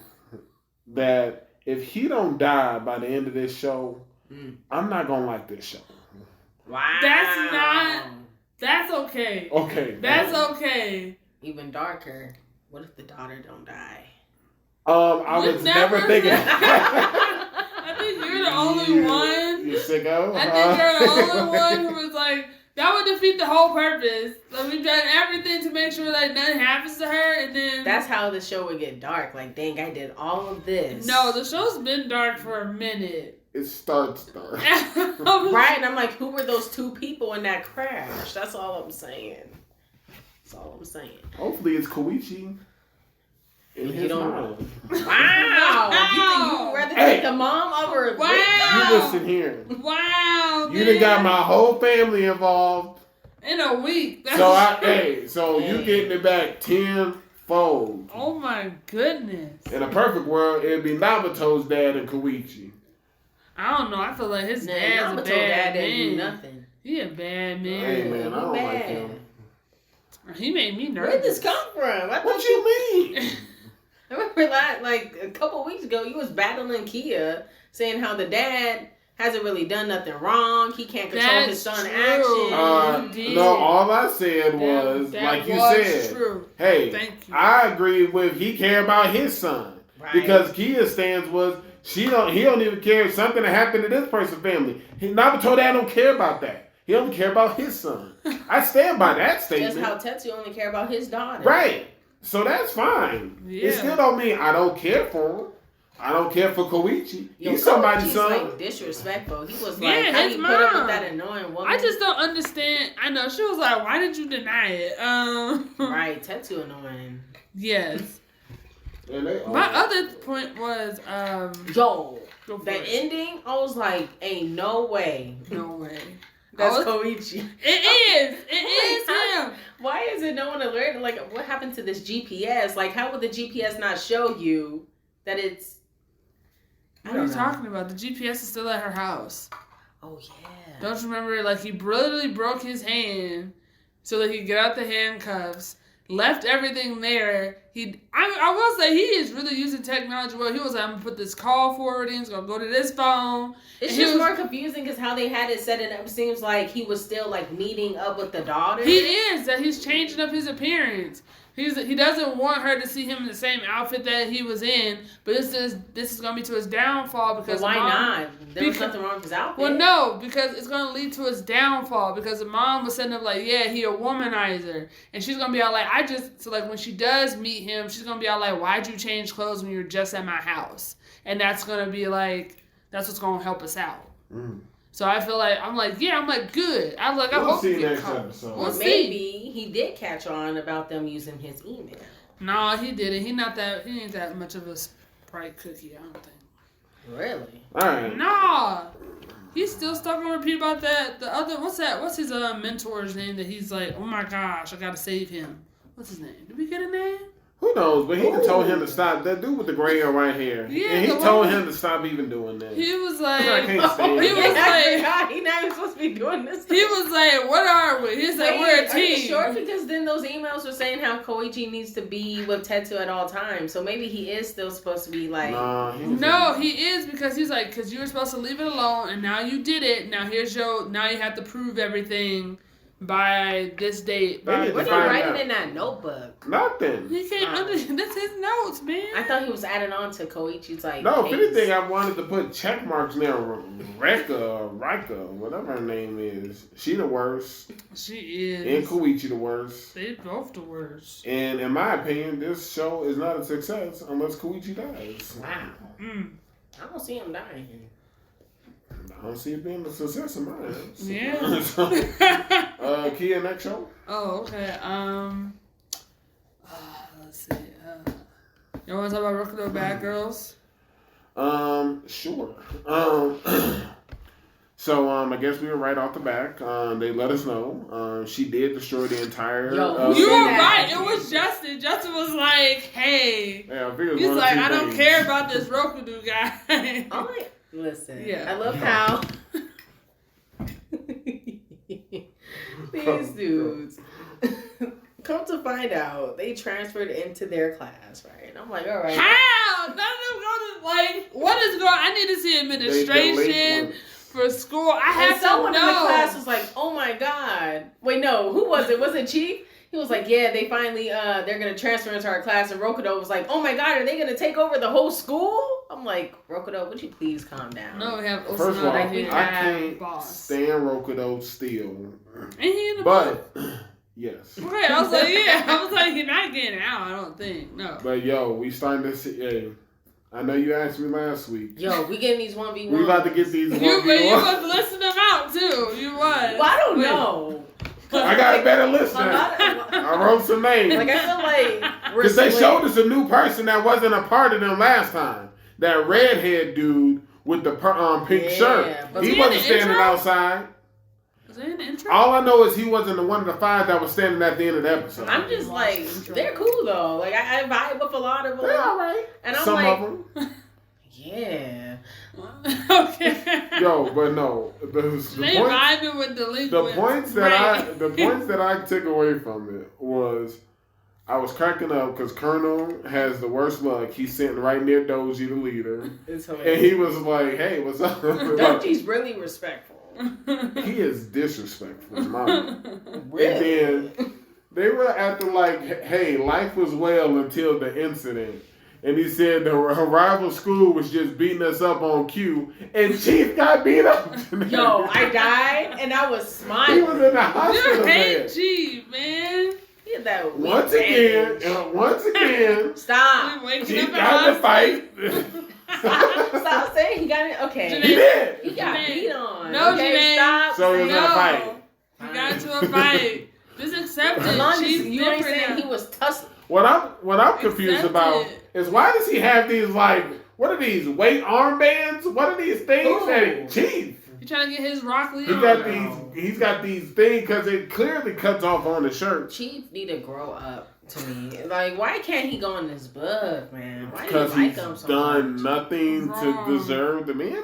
that if he don't die by the end of this show, I'm not gonna like this show? Wow. That's okay. Okay. That's okay. Even darker. What if the daughter don't die? I was never thinking. I think you're the only one. You sicko. I think you're the only one who was like, that would defeat the whole purpose. So we've done everything to make sure that nothing happens to her, and then that's how the show would get dark. Like, dang, I did all of this. No, the show's been dark for a minute. It starts dark. Right, and I'm like, who were those 2 people in that crash? That's all I'm saying. Hopefully it's Koichi. In his mind. Wow. You rather take a mom over a You listen here. Wow. You done got my whole family involved. In a week. So you getting it back 10-fold. Oh my goodness. In a perfect world, it'd be Nabato's dad and Koichi. I don't know. I feel like his dad's a bad man. Didn't do nothing. He a bad man. Hey man, I don't like him. He made me nervous. Where did this come from? What you mean? I remember like a couple weeks ago, you was battling Kia, saying how the dad hasn't really done nothing wrong. He can't control his son's actions. No, all I said was, like you said, true. Hey, thank you. I agree with he care about his son. Right. Because Kia's stance was, he don't even care if something happened to this person's family. Naruto dad don't care about that. He only care about his son. I stand by that statement. Just how Tetsu only care about his daughter. Right. So that's fine. Yeah. It still don't mean I don't care for him. I don't care for Koichi. He's somebody's son. Like disrespectful. He was like, how you put up with that annoying woman? I just don't understand. I know she was like, why did you deny it? Right, Tetsu annoying. Yes. My other point was the ending. I was like, ain't no way. That's Koichi. It is him. Why is it no one alerted? Like, what happened to this GPS? Like, how would the GPS not show you that it's... What are you talking about? The GPS is still at her house. Oh, yeah. Don't you remember? Like, he literally broke his hand so that he could get out the handcuffs. Left everything there. I will say he is really using technology well. He was like, I'm going to put this call forwarding. It's going to go to this phone. It's just more confusing because how they had it set it up seems like he was still like meeting up with the daughter. He is. That he's changing up his appearance. He doesn't want her to see him in the same outfit that he was in, but this is going to be to his downfall because why not? There's nothing wrong with his outfit. Well, no, because it's going to lead to his downfall because the mom was setting up like, yeah, he a womanizer, and she's going to be all like, when she does meet him, she's going to be all like, why'd you change clothes when you were just at my house? And that's going to be like, that's what's going to help us out. Mm. So I feel like, good. I hope he gets caught. Well, maybe he did catch on about them using his email. No, he didn't. He ain't that much of a Sprite cookie, I don't think. Really? Alright. Nah. He's still stuck on repeat about that. The other, what's his mentor's name that he's like, oh my gosh, I gotta save him. What's his name? Did we get a name? Who knows? But he told him to stop. That dude with the gray hair right here. Yeah, and he told him to stop even doing that. He was like, I can't stand he was like, God, he's not even supposed to be doing this. He was like, what are we? He's like, we're a team. Are you sure? Because then those emails were saying how Koichi needs to be with Tetsu at all times. So maybe he is still supposed to be like. No, he is because he's like, because you were supposed to leave it alone and now you did it. Now you have to prove everything by this date. What did he write in that notebook? Nothing. He can't that's his notes, man. I thought he was adding on to Koichi's like. No, if anything, I wanted to put check marks there. Reika, whatever her name is. She the worst. She is. And Koichi the worst. They both the worst. And in my opinion, this show is not a success unless Koichi dies. Wow. I don't see him dying. I don't see it being a success in my eyes. Yeah. So, Kia, next show? Oh, okay. Let's see. You want to talk about Rokudo Bad Girls? Sure. So, I guess we were right off the back. They let us know. She did destroy the entire... you were right. It was Justin. Justin was like, hey. Yeah, I he's like, I don't care about this Rokudo guy. Listen, yeah. I love how these dudes come to find out they transferred into their class, right? And I'm like, all right. How? None of them go to, like, what is going on? I need to see administration for school. I have to know. Someone in the class was like, oh my God. Wait, no, who was it? Was it Chief? He was like, yeah, they finally, they're going to transfer into our class. And Rokudo was like, oh my God, are they going to take over the whole school? I'm like, Rokudo, would you please calm down? No, we have First of all, I can't stand Rokudo still. But, yes. Okay, I was like, yeah. I was like, you're not getting out, I don't think. No. But, yo, we starting to see, hey, I know you asked me last week. Yo, we getting these 1v1s. We about to get these 1v1s. You was listing them out, too. You was. Well, I don't know. I got a better list now. I wrote some names. Like, I feel like because they showed us a new person that wasn't a part of them last time. That redhead dude with the pink shirt. He wasn't standing outside. Was there an intro? All I know is he wasn't one of the 5 that was standing at the end of the episode. I'm just like, they're cool though. Like, I vibe with a lot of them. They're alright. And I'm some like, of them. Yeah. Okay. Yo, but no, the points that I took away from it was I was cracking up because Colonel has the worst luck. He's sitting right near Doji, the leader, and he was like, "Hey, what's up?" Doji's really respectful. He is disrespectful, mama. Really? And then they were acting like, "Hey, life was well until the incident." And he said the rival school was just beating us up on cue, and Chief got beat up. Yo, I died, and I was smiling. He was in the hospital. You hate Chief, man. He had that once again, stop. Chief got to fight. Stop saying he got it. Okay, Jenae, he did. He got beat on. No, okay, Jenae. stop. So he was in a fight. He got into a fight. Just accept it. As long as you ain't saying he was tussling. What I'm confused about is why does he have these what are these weight armbands? What are these things that Chief? He trying to get his Rock Lee He's got these things because it clearly cuts off on the shirt. Chief need to grow up to me. Like, why can't he go in this book, man? Why because do you like him so done much? Nothing to deserve the man.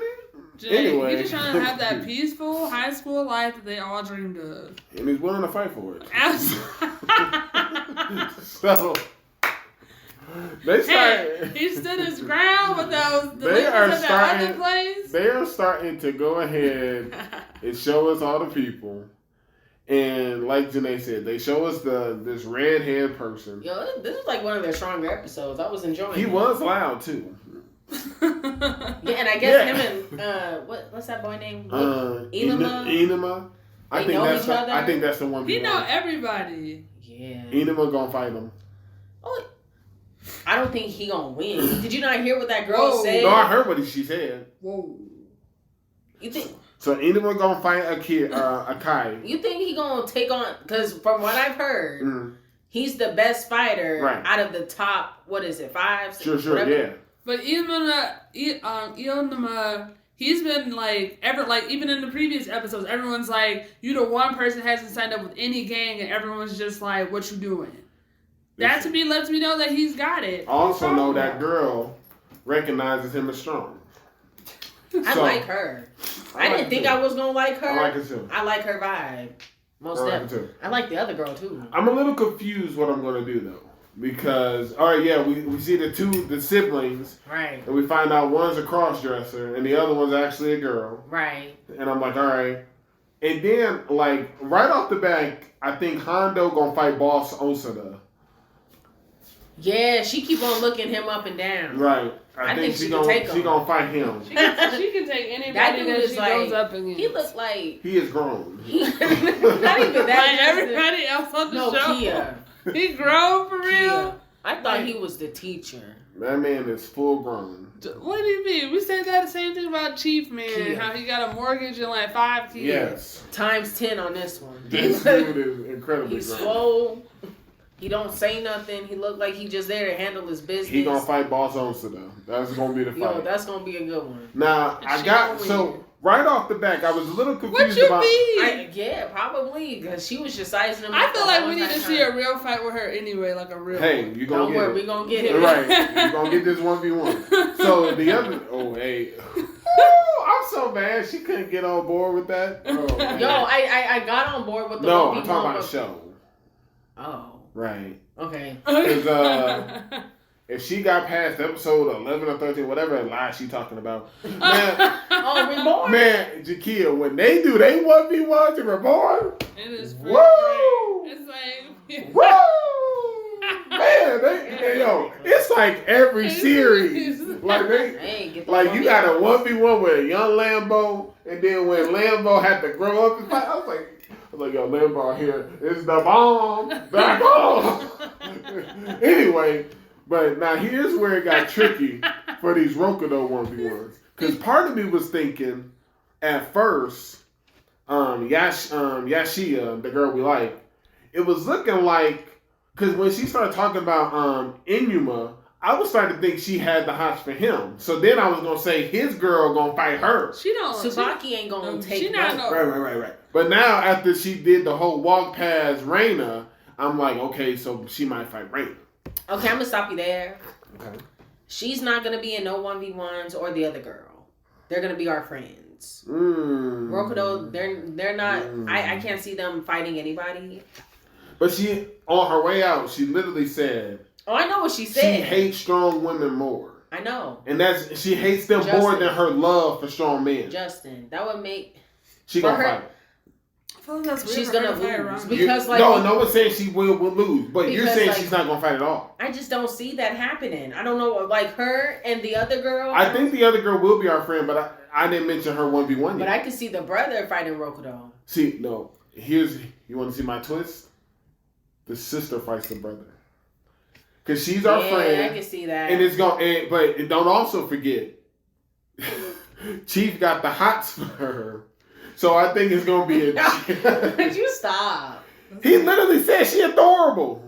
Anyway, he's just trying to have that peaceful high school life that they all dreamed of, and he's willing to fight for it. So he stood his ground with those. They are starting to go ahead and show us all the people, and like Jenae said, they show us this redhead person. Yo, this is like one of their stronger episodes. I was enjoying. He was loud too. Yeah, and I guess him and what's that boy name? Enema. I think that's the one. He know everybody. Yeah. Enema gonna fight him. Oh, I don't think he gonna win. Did you not hear what that girl said? No, I heard what she said. Whoa. You think? So Enema gonna fight Akai. You think he gonna take on? Because from what I've heard, he's the best fighter out of the top. What is it? 5? 6, Sure, whatever. Yeah. But Ionama, he's been even in the previous episodes, everyone's like, you the one person that hasn't signed up with any gang, and everyone's just like, what you doing? That to me lets me know that he's got it. Also know that girl recognizes him as strong. I like her. I didn't think I was gonna like her. I like her too. I like her vibe. Most definitely. I like the other girl too. I'm a little confused what I'm gonna do though. Because, we see the siblings. Right. And we find out one's a cross-dresser and the other one's actually a girl. Right. And I'm like, all right. And then, like, right off the back, I think Hondo gonna fight Boss Osada. Yeah, she keep on looking him up and down. Right. I think she gonna fight him. She can take anybody that she goes up against. He looks like... He is grown. Not even that. Like everybody else on the show. Kia. He grown for real? Kia. I thought he was the teacher. That man is full grown. What do you mean? We said that the same thing about Chief, man. Kia. How he got a mortgage and like 5 kids. Yes. Times 10 on this one. This dude is incredibly He's grown. slow. He don't say nothing. He look like he just there to handle his business. He gonna fight Boss Osada. That's gonna be the fight. Yo, that's gonna be a good one. Now, right off the back, I was a little confused what you about... mean? Yeah, probably. Because she was just sizing him I up feel like we need to see a real fight with her anyway, like a real Hey, you gonna Don't get worry, it. we gonna get it. Right. You gonna get this 1v1. So the other... Oh, hey. Ooh, I'm so mad she couldn't get on board with that. Oh, man. Yo, I got on board with the 1v1. No, I'm talking about the show. Oh. Right. Okay. Because if she got past episode 11 or 13, whatever lie she talking about, man, Reborn? man, Jakia, when they do they 1v1 to Reborn, it is woo! It's like, woo! Man, yo, it's like every series. Like you got a 1v1 with a young Lambo, and then when Lambo had to grow up and fight, I was like, yo, Lambo here is the bomb. Back on. Anyway, but now here's where it got tricky for these Rokudo 1v1s. Because part of me was thinking, at first, Yashia, the girl we like, it was looking like, because when she started talking about Inuma, I was starting to think she had the hots for him. So then I was going to say his girl going to fight her. She don't. Tsubaki ain't going to take she not no. Right. But now after she did the whole walk past Reina, I'm like, okay, so she might fight Reina. Okay, I'm going to stop you there. Okay. She's not going to be in no 1v1s or the other girl. They're going to be our friends. Rokudo, they're not, I can't see them fighting anybody. But she, on her way out, she literally said, oh, I know what she said. She hates strong women more. I know. And she hates them more than her love for strong men. Justin, that would make... She gonna fight. I feel like that's she's gonna lose. Because no one's saying she will lose. But you're saying she's not gonna fight at all. I just don't see that happening. I don't know, like her and the other girl. I think the other girl will be our friend, but I didn't mention her 1v1 yet. But I could see the brother fighting Rokudo. See, no. You want to see my twist? The sister fights the brother. Because she's our friend. Yeah, I can see that. And it's going, but don't also forget, Chief got the hots for her. So I think it's going to be Could you stop? He literally said she adorable.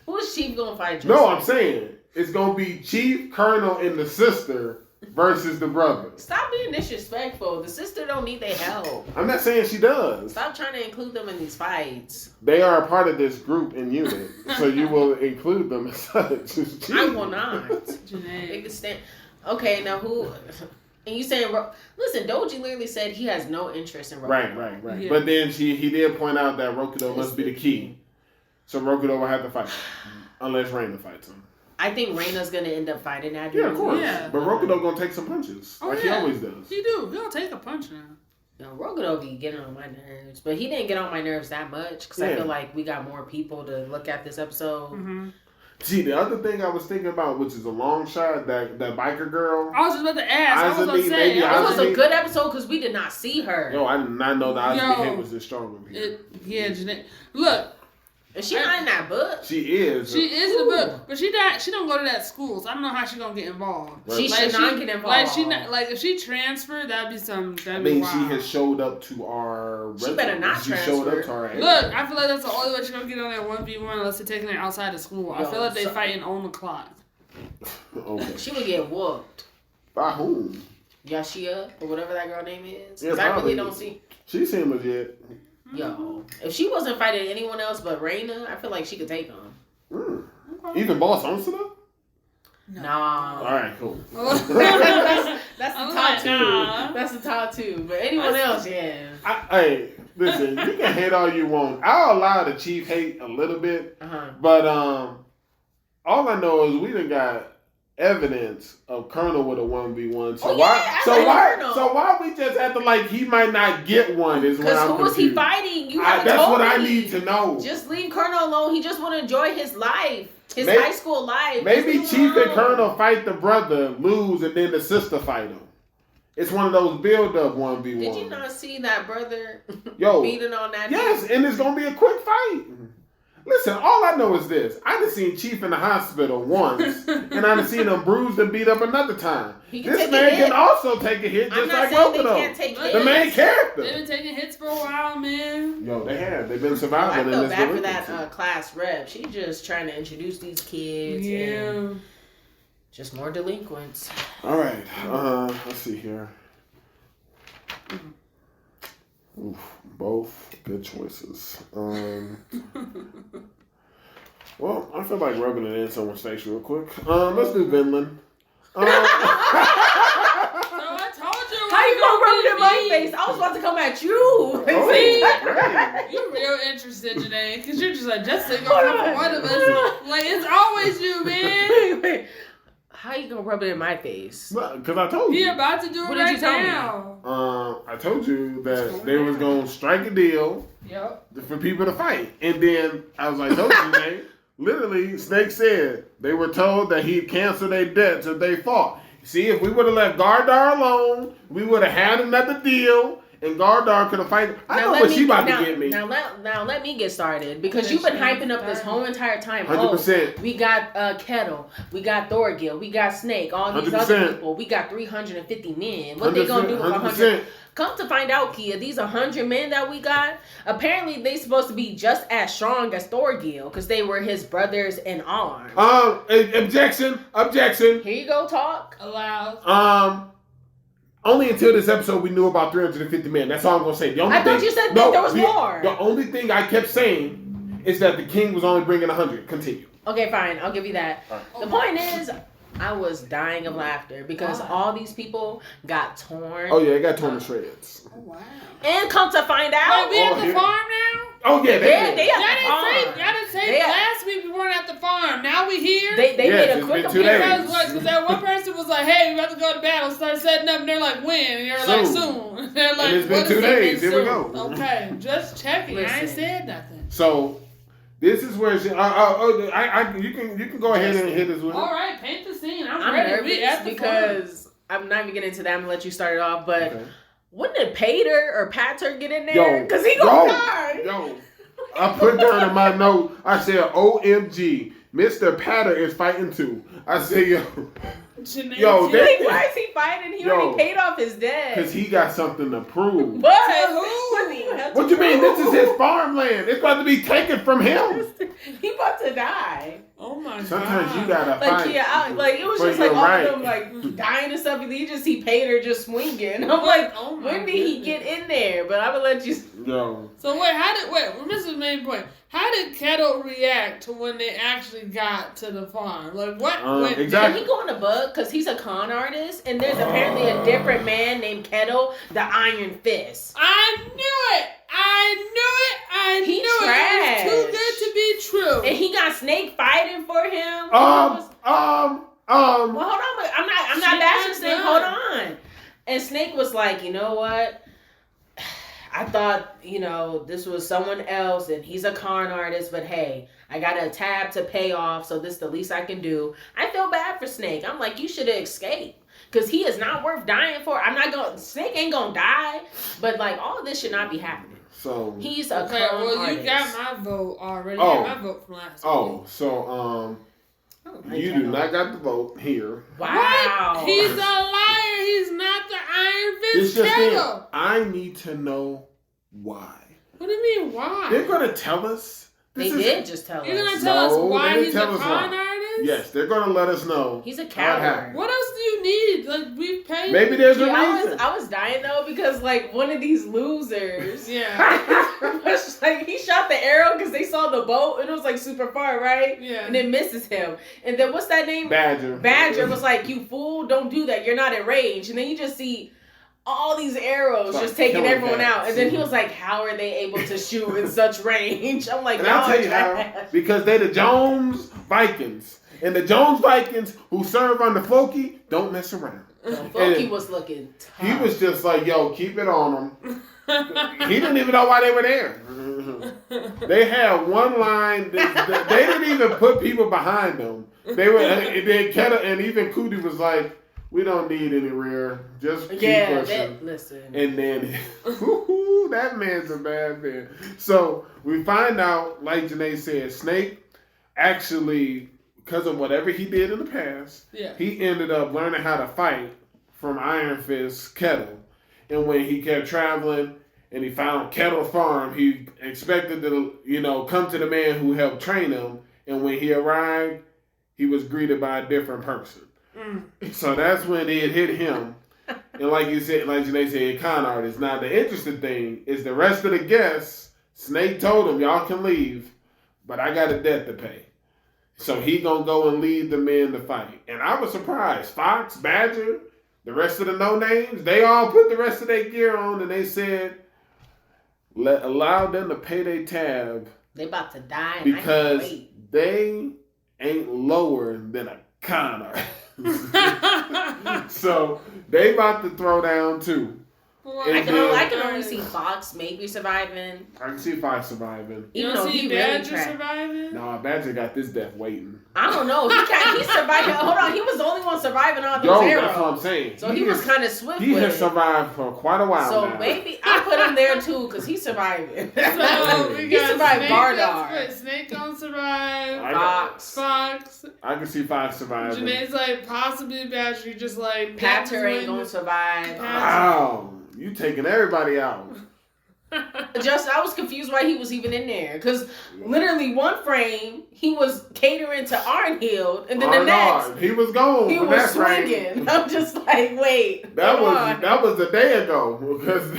Who is Chief going to fight? Justin? No, I'm saying it's going to be Chief, Colonel, and the sister versus the brother. Stop being disrespectful. The sister don't need their help. I'm not saying she does. Stop trying to include them in these fights. They are a part of this group and unit, so you will include them as such. I will not. Jenae. Biggest stand. Okay, now who? And you saying, listen, Doji literally said he has no interest in Rokudo. Right. Yeah. But then he did point out that Rokudo must be the key. So Rokudo will have to fight unless Reina fights him. I think Reina's going to end up fighting that dude. Yeah, of course. Yeah. But Rokudo going to take some punches. He always does. He do. He'll take a punch now. No, Rokudo be getting on my nerves. But he didn't get on my nerves that much. Because I feel like we got more people to look at this episode. Mm-hmm. See, the other thing I was thinking about, which is a long shot, that biker girl. I was just about to ask. I was going to say. It was a good episode because we did not see her. No, I did not know the Azumi hit was this strong. Yeah, Jenae. Look. Is she not in that book? She is. She is in the book, but she don't go to that school, so I don't know how she gonna get involved. Right. She should not get involved. If she transferred, that'd be some. She has showed up to our. She better not transfer. Showed up to our. Look, I feel like that's the only way she's gonna get on that 1v1 unless they're taking her outside of school. I feel like they fighting on the clock. Okay. She would get whooped. By whom? Yashia or whatever that girl name is. Yeah, I really don't see. She seemed legit. Yo, if she wasn't fighting anyone else but Reina, I feel like she could take them. Even Boss Onsula? No. All right, cool. that's the top two. Nah. That's the top two. But anyone else, yeah. Hey, listen, you can hate all you want. I'll allow the Chief hate a little bit, Uh-huh. but all I know is we done got evidence of Colonel with a 1v1. So Colonel. why we just have to like he might not get one is what I'm who was he fighting? That's what I need to know. Just leave Colonel alone. He just want to enjoy his life. His high school life. Maybe Chief and Colonel fight the brother, lose, and then the sister fight him. It's one of those build-up 1v1. Did you not see that brother beating on that? Yes, and it's going to be a quick fight. Listen, all I know is this. I done seen Chief in the hospital once, and I done seen him bruised and beat up another time. This man can also take a hit just like Rokudo. The main character. They've been taking hits for a while, man. Yo, they have. They've been surviving in this I feel bad for that class rep. She's just trying to introduce these kids. Yeah. And just more delinquents. All right. Let's see here. Oof, both good choices. Well, I feel like rubbing it in someone's face real quick. Let's do Vinland. So I told you. How you gonna rub it in my face? I was about to come at you. You're real interested, Jenae, because you're just like, just think of one of us. Like, it's always you, man. Wait. How you gonna rub it in my face? Because I told you. He about to do it right now. I told you that they was gonna strike a deal for people to fight. And then I was like, told you, man. Literally, Snake said they were told that he'd cancel their debts if they fought. See, if we would have left Gardar alone, we would have had another deal. And Gardar could have fight. I know what she about to get me. Now let me get started because you've been hyping up this whole entire time. 100%. We got Ketil, we got Thorgil, we got Snake, all these 100%. Other people. We got 350 men. What they gonna do with 100? Come to find out, Kia, these 100 men that we got, apparently they supposed to be just as strong as Thorgil because they were his brothers in arms. Objection. Here you go, talk. Allowed. Only until this episode we knew about 350 men. That's all I'm going to say. I thought you said there was more. The only thing I kept saying is that the king was only bringing 100. Continue. Okay, fine. I'll give you that. Right. The point is, I was dying of laughter because all these people got torn. Oh, yeah, they got torn to shreds. Oh, wow. And come to find out. Wait, we at the farm now? Oh, yeah, they at the farm. Y'all didn't say last week we weren't at the farm. Now we here? They made a quick appearance. Because that one person was like, hey, we about to go to battle. Start setting up. And they're like, when? And you're like, soon. They're like, and it's been 2 days. Here we go. Okay, just checking. I ain't said nothing. So, this is where you can go ahead and hit us with it. All right, paint the scene. I'm ready. Nervous because I'm not even getting into that. I'm going to let you start it off. But when did Pater or Pater get in there? Because he gonna die. Yo, I put down in my note, I said, OMG, Mr. Pater is fighting too. I said, why is he fighting? He already paid off his debt. Because he got something to prove. But what you mean? This is his farmland. It's about to be taken from him. He about to die. Oh my God. Sometimes you gotta fight. It was just like all of them like dying and stuff, and then you just see Pater just swinging. I'm like, when did he get in there? But I would let you. No. So this is the main point. How did Ketil react to when they actually got to the farm? Like what? Exactly. Did he go in a book because he's a con artist, and there's apparently a different man named Ketil, the Iron Fist. I knew it. He trash. It was too good to be true. And he got Snake fighting for him. Well, hold on. I'm not bashing Snake. Hold on. And Snake was like, you know what? I thought, this was someone else and he's a con artist, but hey, I got a tab to pay off, so this is the least I can do. I feel bad for Snake. I'm like, you should have escaped. Because he is not worth dying for. Snake ain't gonna die, but like all of this should not be happening. So he's a con artist. You got my vote already. You got my vote from last week. So you do not got the vote here. Wow. What? He's a liar. He's not the Iron Fist Ketil. I need to know why. What do you mean why? They're gonna tell us. They did just tell us. You're gonna tell us why he's a con artist? Yes, they're gonna let us know. He's a coward. What else do you need? Like we've paid. Maybe there's a reason. I was dying though because like one of these losers. Yeah. was like he shot the arrow because they saw the boat and it was like super far, right? Yeah. And it misses him. And then what's that name? Badger. Badger was like, "You fool! Don't do that. You're not in range." And then you just see all these arrows, just taking everyone out. And then he was like, how are they able to shoot in such range? I'm like, and I'll tell you how, because they the Jones Vikings. And the Jones Vikings who serve under Floki don't mess around. Floki was looking tough. He was just like, yo, keep it on them. He didn't even know why they were there. They had one line. They didn't even put people behind them. They were, and even Cootie was like, we don't need any rear. Just keep pushing. Listen. And then, that man's a bad man. So we find out, like Jenae said, Snake actually, because of whatever he did in the past, he ended up learning how to fight from Iron Fist Ketil. And when he kept traveling and he found Ketil Farm, he expected to, come to the man who helped train him. And when he arrived, he was greeted by a different person. So that's when it hit him. And like you said, like Jenae said, con artist. Now the interesting thing is the rest of the guests, Snake told them, y'all can leave, but I got a debt to pay. So he gonna go and lead the men to fight. And I was surprised. Fox, Badger, the rest of the no-names, they all put the rest of their gear on and they said, allow them to pay their tab. They about to die. Because they ain't lower than a con artist. So they about to throw down too. I can only see Fox maybe surviving. I can see Fox surviving. You don't see Badger surviving? No, Badger got this death waiting. I don't know. He survived. Hold on, he was the only one surviving all those arrows. That's what I'm saying. So he was kind of swift. He has survived for quite a while. So now. maybe I put him there too because he's surviving. So he survived Bardar. Snake gonna survive. Fox. I can see Fox surviving. Jenae's like possibly Badger. Just like Pater ain't gonna survive. Wow, you taking everybody out. I was confused why he was even in there because literally one frame he was catering to Arnhild and then the next he was gone. He was swinging. I'm just like, wait. That was a day ago because.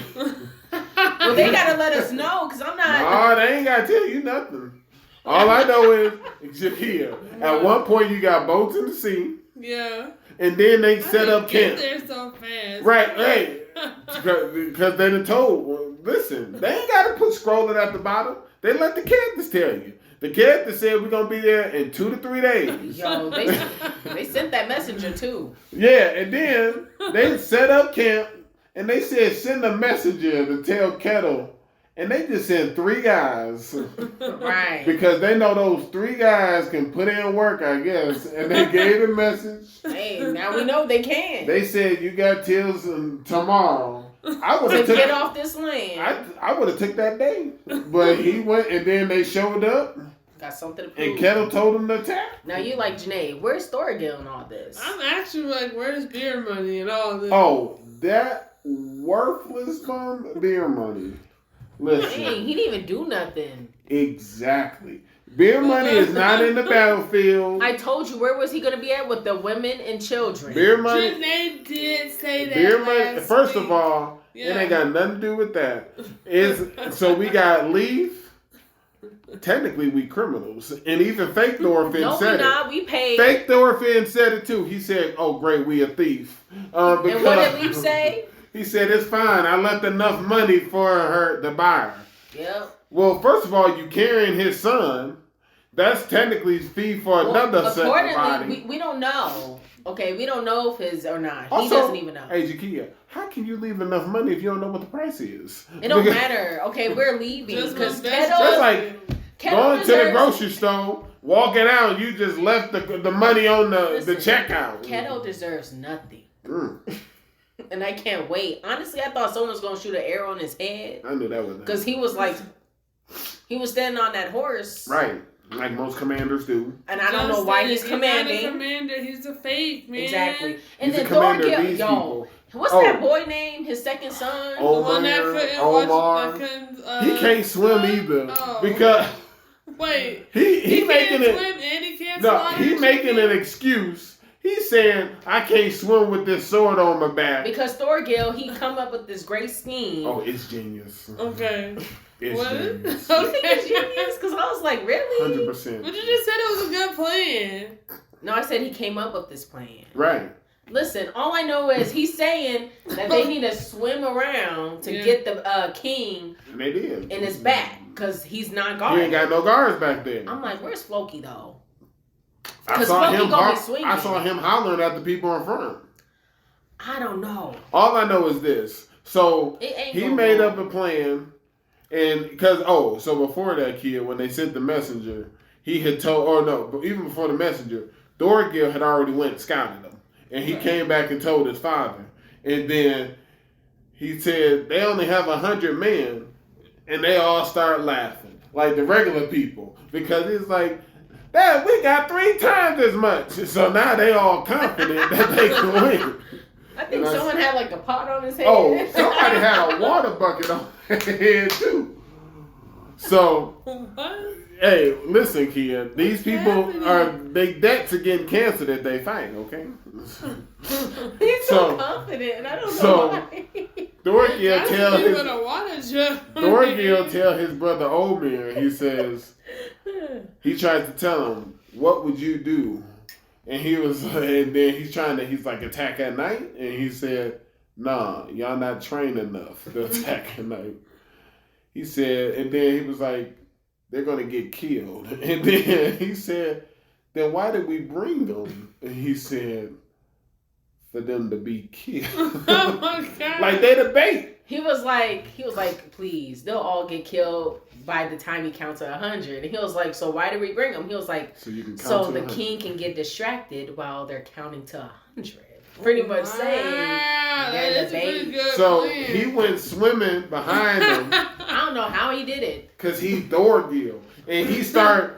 Well, they gotta let us know because I'm not. No, they ain't gotta tell you nothing. All I know is Jakia. At one point, you got boats in the sea. Yeah. And then they set up camp. They're so fast. Right, hey. Because they done told, well, listen, they ain't got to put scrolling at the bottom. They let the characters tell you. The character said we're going to be there in 2 to 3 days. Yo, they sent that messenger too. Yeah, and then they set up camp and they said send a messenger to tell Ketil. And they just sent 3 guys. Right. Because they know those 3 guys can put in work, I guess. And they gave a message. Hey, now we know they can. They said you got till tomorrow. I would have get off this land. I would have took that day. But he went and then they showed up. Got something to prove. And Ketil told him to attack. Now you like Jenae, where's Thorgil and all this? I'm actually like, where's beer money and all this? Oh, that worthless beer money. Listen. Dang, he didn't even do nothing. Exactly. Beer money is not in the battlefield. I told you, where was he going to be at with the women and children? Beer money. Jenae did say that. Beer money. First of all, it ain't got nothing to do with that. So we got Leaf. Technically, we criminals, and even Fake Thorfinn said it. No, we paid. Fake Thorfinn said it too. He said, "Oh, great, we a thief." And what did Leaf say? He said, "It's fine. I left enough money for her to buy her." Yep. Well, first of all, you carrying his son. That's technically fee for another set of body. We don't know. Okay, we don't know if his or not. Also, he doesn't even know. Hey, Jakia, how can you leave enough money if you don't know what the price is? It don't matter. Okay, we're leaving because That's like going to the grocery store, walking out, you just left the money on the checkout. Ketil deserves nothing. And I can't wait. Honestly, I thought someone was going to shoot an arrow on his head. I knew that was because he was like, he was standing on that horse. Right. Like most commanders do. And I don't know why he's commanding. He's not a commander. He's a fake, man. Exactly. And he's then Thorgil, what's that boy name? His second son? Omar. He can't swim either. Because... Wait. He making it... swim and he can't he making an excuse. He's saying, I can't swim with this sword on my back. Because Thorgil, he come up with this great scheme. Oh, it's genius. Okay. It's genius. You think it's genius? Because I was like, really? 100%. But you just said it was a good plan. No, I said he came up with this plan. Right. Listen, all I know is he's saying that they need to swim around to get the king. And they did. In his back, because he's not guarded. He ain't got no guards back there. I'm like, where's Floki though? I saw him hollering at the people in front. I don't know. All I know is this. So he made up a plan, and so before that, kid, when they sent the messenger, he had told, but even before the messenger, Dorgil had already went and scouted him, and he came back and told his father, and then he said they only have 100 men, and they all start laughing like the regular people because it's like, Dad, we got 3 times as much, so now they all confident that they can win. I think someone had like a pot on his head. Oh, somebody had a water bucket on his head too. So, hey, listen, kid. These people they debts are getting canceled if they fight. Okay. He's so confident, and I don't know why. Dorgil tell his brother Omir. He says he tries to tell him, "What would you do?" And he was, and then he's like, attack at night? And he said, nah, y'all not trained enough to attack at night. He said, and then he was like, they're going to get killed. And then he said, then why did we bring them? And he said, for them to be killed. Oh my God. Like they debate. He was like, please, they'll all get killed by the time he counts to 100. And he was like, so why did we bring them? He was like, so the king can get distracted while they're counting to 100. Pretty much saying that debate. So he went swimming behind them. I don't know how he did it. Because he's Dorgil. And he started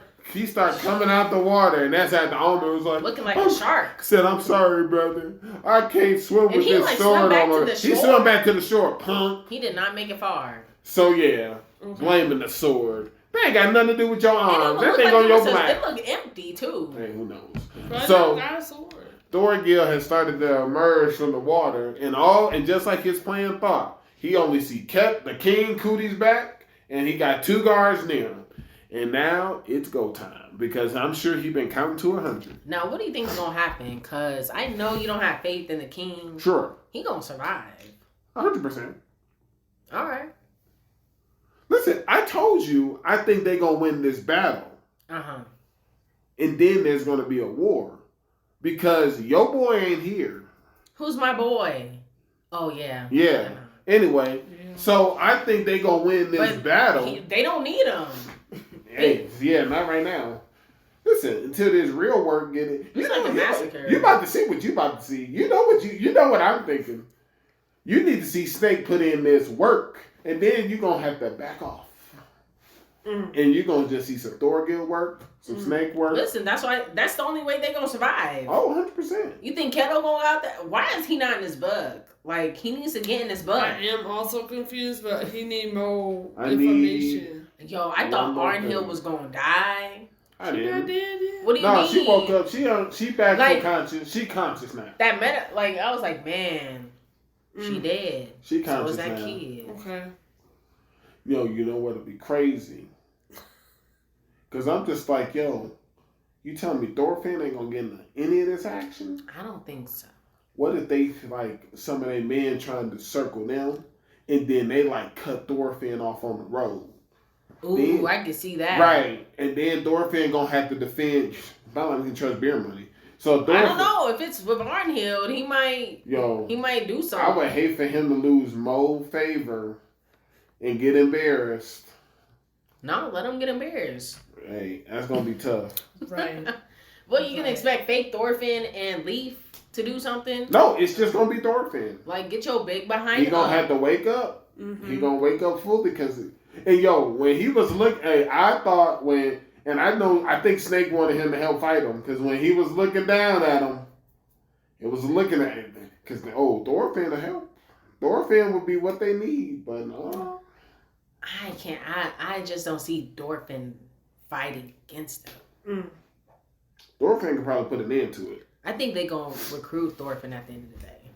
coming out the water, and that's at the owner was like, looking like a shark. Said, I'm sorry, brother. I can't swim with this sword on me. He swam back to the shore, punk. He did not make it far. So yeah, blaming the sword. That ain't got nothing to do with your arms. That thing on your back. It look empty too. Hey, who knows? So Dorgil has started to emerge from the water, and just like his plan thought, he only see the king Cootie's back, and he got 2 guards near him. And now it's go time because I'm sure he's been counting to 100. Now, what do you think is gonna happen? Cause I know you don't have faith in the king. Sure, he gonna survive. 100%. All right. Listen, I told you I think they gonna win this battle. And then there's gonna be a war because your boy ain't here. Who's my boy? Oh yeah. Yeah. Anyway, so I think they gonna win this battle. They don't need him. Hey, yeah, not right now. Listen, until this real work get it. It's like a massacre. You about to see what you about to see. You know what I'm thinking. You need to see Snake put in this work, and then you're gonna have to back off. And you're gonna just see some Dorgil work, some Snake work. Listen, that's the only way they gonna survive. Oh, 100%. You think Ketil gonna go out there? Why is he not in his bug? Like, he needs to get in his bug. I am also confused, but he need more information. Yo, I thought Arnhill was gonna die. I didn't. What do you mean? No, she woke up. She back to conscious. She conscious now. I was like, man, she dead. She conscious so is that now. kid. Okay. Yo, you know what'll be crazy? Because I'm just like, yo, you telling me Thorfinn ain't gonna get into any of this action? I don't think so. What if they, like, some of their men trying to circle them, and then they, like, cut Thorfinn off on the road? Ooh, then, I can see that. Right. And then Thorfinn gonna have to defend, not like he can trust beer money. So Thorfinn, I don't know. If it's with Arnhild, he might do something. I would hate for him to lose Mo favor and get embarrassed. No, let him get embarrassed. Hey, that's gonna be tough. Right. What, you gonna expect fake Thorfinn and Leaf to do something? No, it's just gonna be Thorfinn. Like, get your big behind him. He gonna have to wake up. He gonna wake up fully because, and yo, when he was looking, I think Snake wanted him to help fight him because when he was looking down at him, it was looking at him because Thorfinn to help. Thorfinn would be what they need, but no. I can't. I just don't see Thorfinn fighting against him. Thorfinn could probably put an end to it. I think they gonna recruit Thorfinn at the end of the day.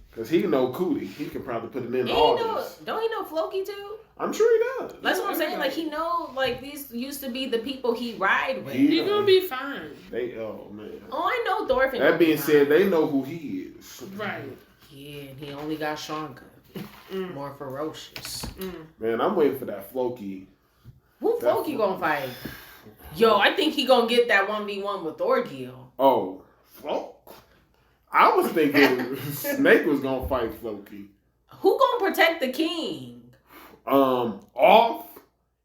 Because he know Cootie. He could probably put it in Don't he know Floki too? I'm sure he does. That's what I'm saying. Like, he know, like, these used to be the people he ride with. He's gonna be fine. Oh, man. Oh, I know Thorfinn. That being said, they know who he is. Right. Yeah, and he only got stronger. More ferocious. Man, I'm waiting for that Floki. Who Floki gonna fight? Yo, I think he gonna get that 1v1 with Thorgil. Oh, Floki? I was thinking Snake was gonna fight Floki. Who gonna protect the king? Off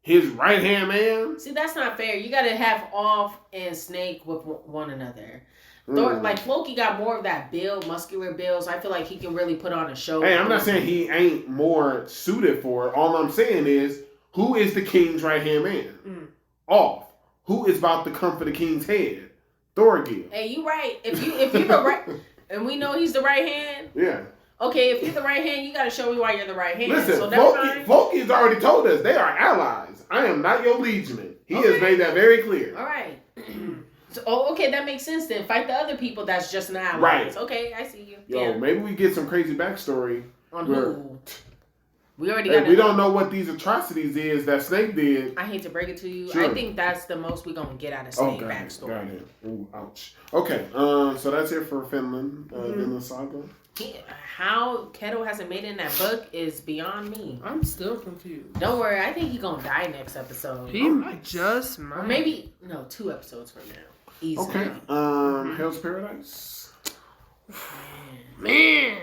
his right hand man. See, that's not fair. You gotta have Off and Snake with one another. Like Floki got more of that build, muscular build, so I feel like he can really put on a show. Hey, I'm not saying he ain't more suited for it. All I'm saying is, who is the king's right hand man? Off. Who is about to come for the king's head? Thorgil. Hey, you right. If you're the right, and we know he's the right hand. Yeah. Okay, if you're the right hand, you got to show me why you're the right hand. Listen, so that's Floki has already told us they are allies. I am not your liegeman. He has made that very clear. All right. Okay, that makes sense then. Fight the other people that's just an ally. Right. Okay, I see you. Yo, maybe we get some crazy backstory. On who? We already got we don't know what these atrocities is that Snake did. I hate to break it to you. Sure. I think that's the most we're going to get out of Snake backstory. Got it. Ooh, ouch. Okay, so that's it for Finland. Vinland Saga. How Ketil hasn't made it in that book is beyond me. I'm still confused. Don't worry, I think he's gonna die next episode. He just might. Or maybe 2 episodes from now. Easily. Okay. Hell's Paradise. Man.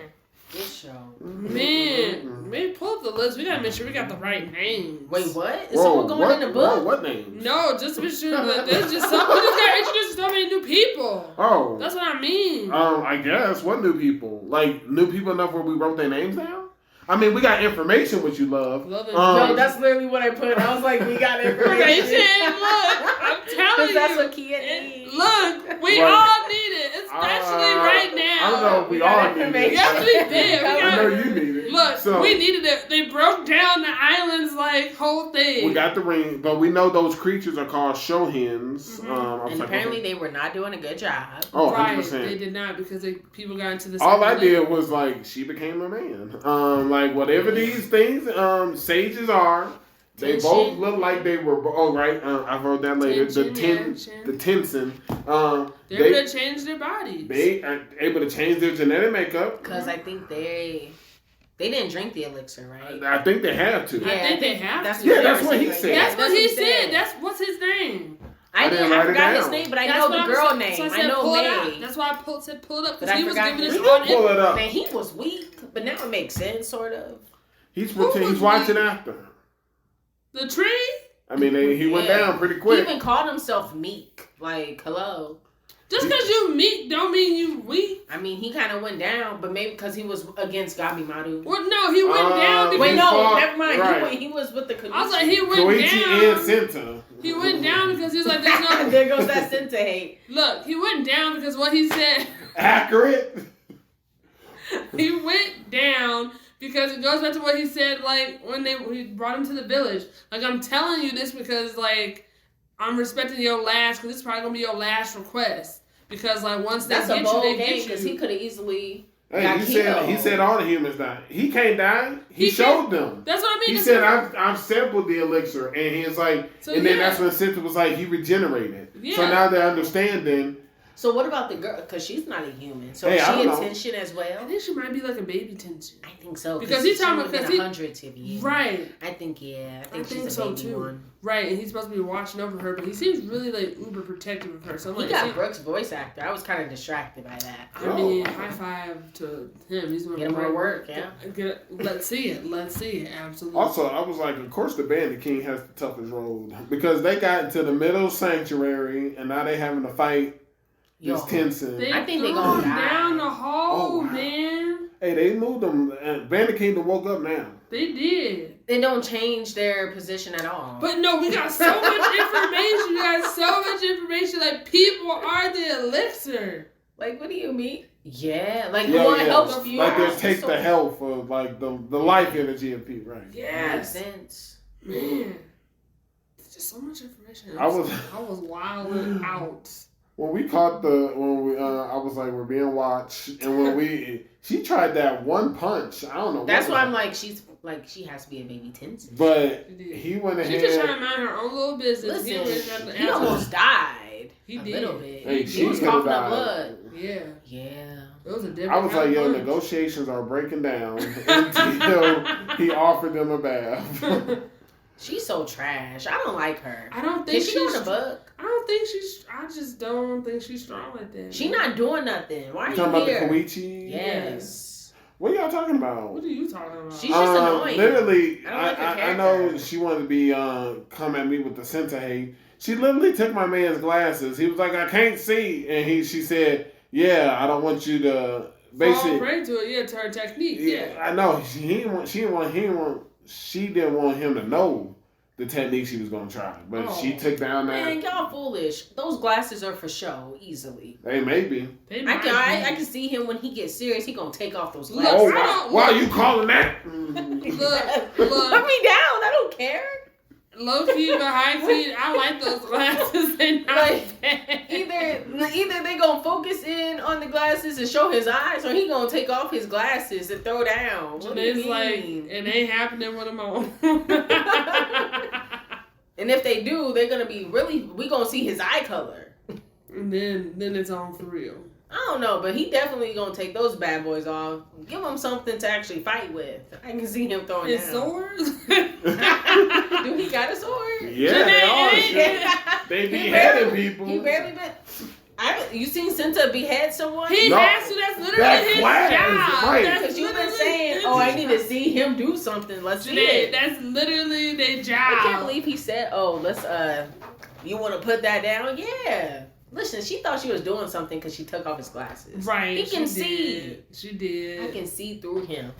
Good show. Man, pull up the list. We gotta make sure we got the right names. Wait, what? Is someone going in the book? What names? No, just to be sure that there's just something that got introduced to so many new people. Oh. That's what I mean. I guess. What new people? Like, new people enough where we wrote their names down? I mean, we got information, which you love. No, that's literally what I put. I was like, we got information. Look, I'm telling you. That's what Kia needs. Look, we all need it, especially right now. I don't know if we all need it. Yes, we did. I know you need it. Look, we needed it. They broke down the island's like whole thing. We got the ring, but we know those creatures are called Shohins. And apparently they were not doing a good job. Oh, right, 100%. they did not because people got into this. All I did was like she became a man. Like whatever these things, sages are. They both look like they were. Oh, right. I wrote that later. The Tensin. They're able to change their bodies. They are able to change their genetic makeup. Because I think they didn't drink the elixir, right? I think they have to. Yeah, I think they have to. That's what he said. That's what he said. What's his name? I forgot his name, but I know the girl name. So I know May. That's why I said pull it up. Because he was giving us on pull it up. Man, he was weak, but now it makes sense, sort of. He's watching after her. The tree? I mean, he went down pretty quick. He even called himself meek. Like, hello. Just because you meek don't mean you weak. I mean, he kind of went down, but maybe because he was against Gabimaru. Well, no, he went down because... Wait, no, never mind. Right. He was with the Koichi. I was like, he went Koichi down. and Senta. He went down because he was like, there's no... There goes that Senta hate. Look, he went down because what he said... Accurate. He went down... Because it goes back to what he said, like, when we brought him to the village. Like, I'm telling you this because, like, I'm respecting your last, because this is probably going to be your last request. Because, like, once they get you, they get you. Because he could have easily he said all the humans died. He can't die. He showed them. That's what I mean. He said, I've sampled the elixir. And he was like, then that's when Senta was like, he regenerated. Yeah. So now they're understanding. So what about the girl? Because she's not a human. So is she a Tension as well? I think she might be like a baby Tension. I think so. Because he's talking about... hundreds of years. Right. I think, yeah. I think she's so a baby too. One. Right, and he's supposed to be watching over her, but he seems really, like, uber protective of her. So he got Brooks' voice actor. I was kind of distracted by that. I mean, high five to him. He's doing get him more work, yeah. Let's see it, absolutely. Also, I was like, of course the Bandit King has the toughest road. Because they got into the middle sanctuary, and now they having to fight this Tensin. I think they're going down the hole, man. Hey, they moved them. Bandit Kingdom woke up now. They did. They don't change their position at all. But no, we got so much information. We got so much information. Like, people are the elixir. Like, what do you mean? Yeah, like what helps you? Like they take the health of like the life energy of people, right? Yeah, makes sense. Man, there's just so much information. I was wilding out. when we caught I was like, we're being watched, and she tried that one punch. I don't know. That's why I'm like, she has to be a baby Tenzin. But he went ahead. She just trying to mind her own little business. Listen, he almost died. He did. Little bit. Hey, he was coughing up blood. Yeah. It was a different. I was like, yo, negotiations are breaking down until he offered them a bath. She's so trash. I don't like her. I don't think she's in the book. I just don't think she's strong like that. She not doing nothing. Why are you talking about here? the Koichi? Yes. What are y'all talking about? What are you talking about? She's just annoying. Literally, I know she wanted to be come at me with the sense of hate. She literally took my man's glasses. He was like, I can't see, and she said, yeah, I don't want you to basically fall prey to it. Yeah, to her technique. Yeah, I know. She didn't want him to know the technique she was gonna try, but she took down that. Man, y'all foolish. Those glasses are for show, easily. Hey, maybe. I can see him when he gets serious. He gonna take off those glasses. Why are you calling that? Look, put me down. I don't care. Low key, but high key, I like those glasses. They not bad. Either they gonna focus in on the glasses and show his eyes, or he gonna take off his glasses and throw down. What do you mean? Like, it ain't happening with him on. And if they do, they're gonna be we gonna see his eye color. And then it's on for real. I don't know, but he definitely gonna take those bad boys off. Give him something to actually fight with. I can see him throwing his down. swords. Do he got a sword? Yeah, they beheading people. He barely been. You seen Senta behead someone? He has to. That's literally his job. Because you've been saying, I need to see him do something. Let's see it. That's literally their job. I can't believe he said, let's, you want to put that down? Yeah. Listen, she thought she was doing something because she took off his glasses. Right. He can see. She did. I can see through him.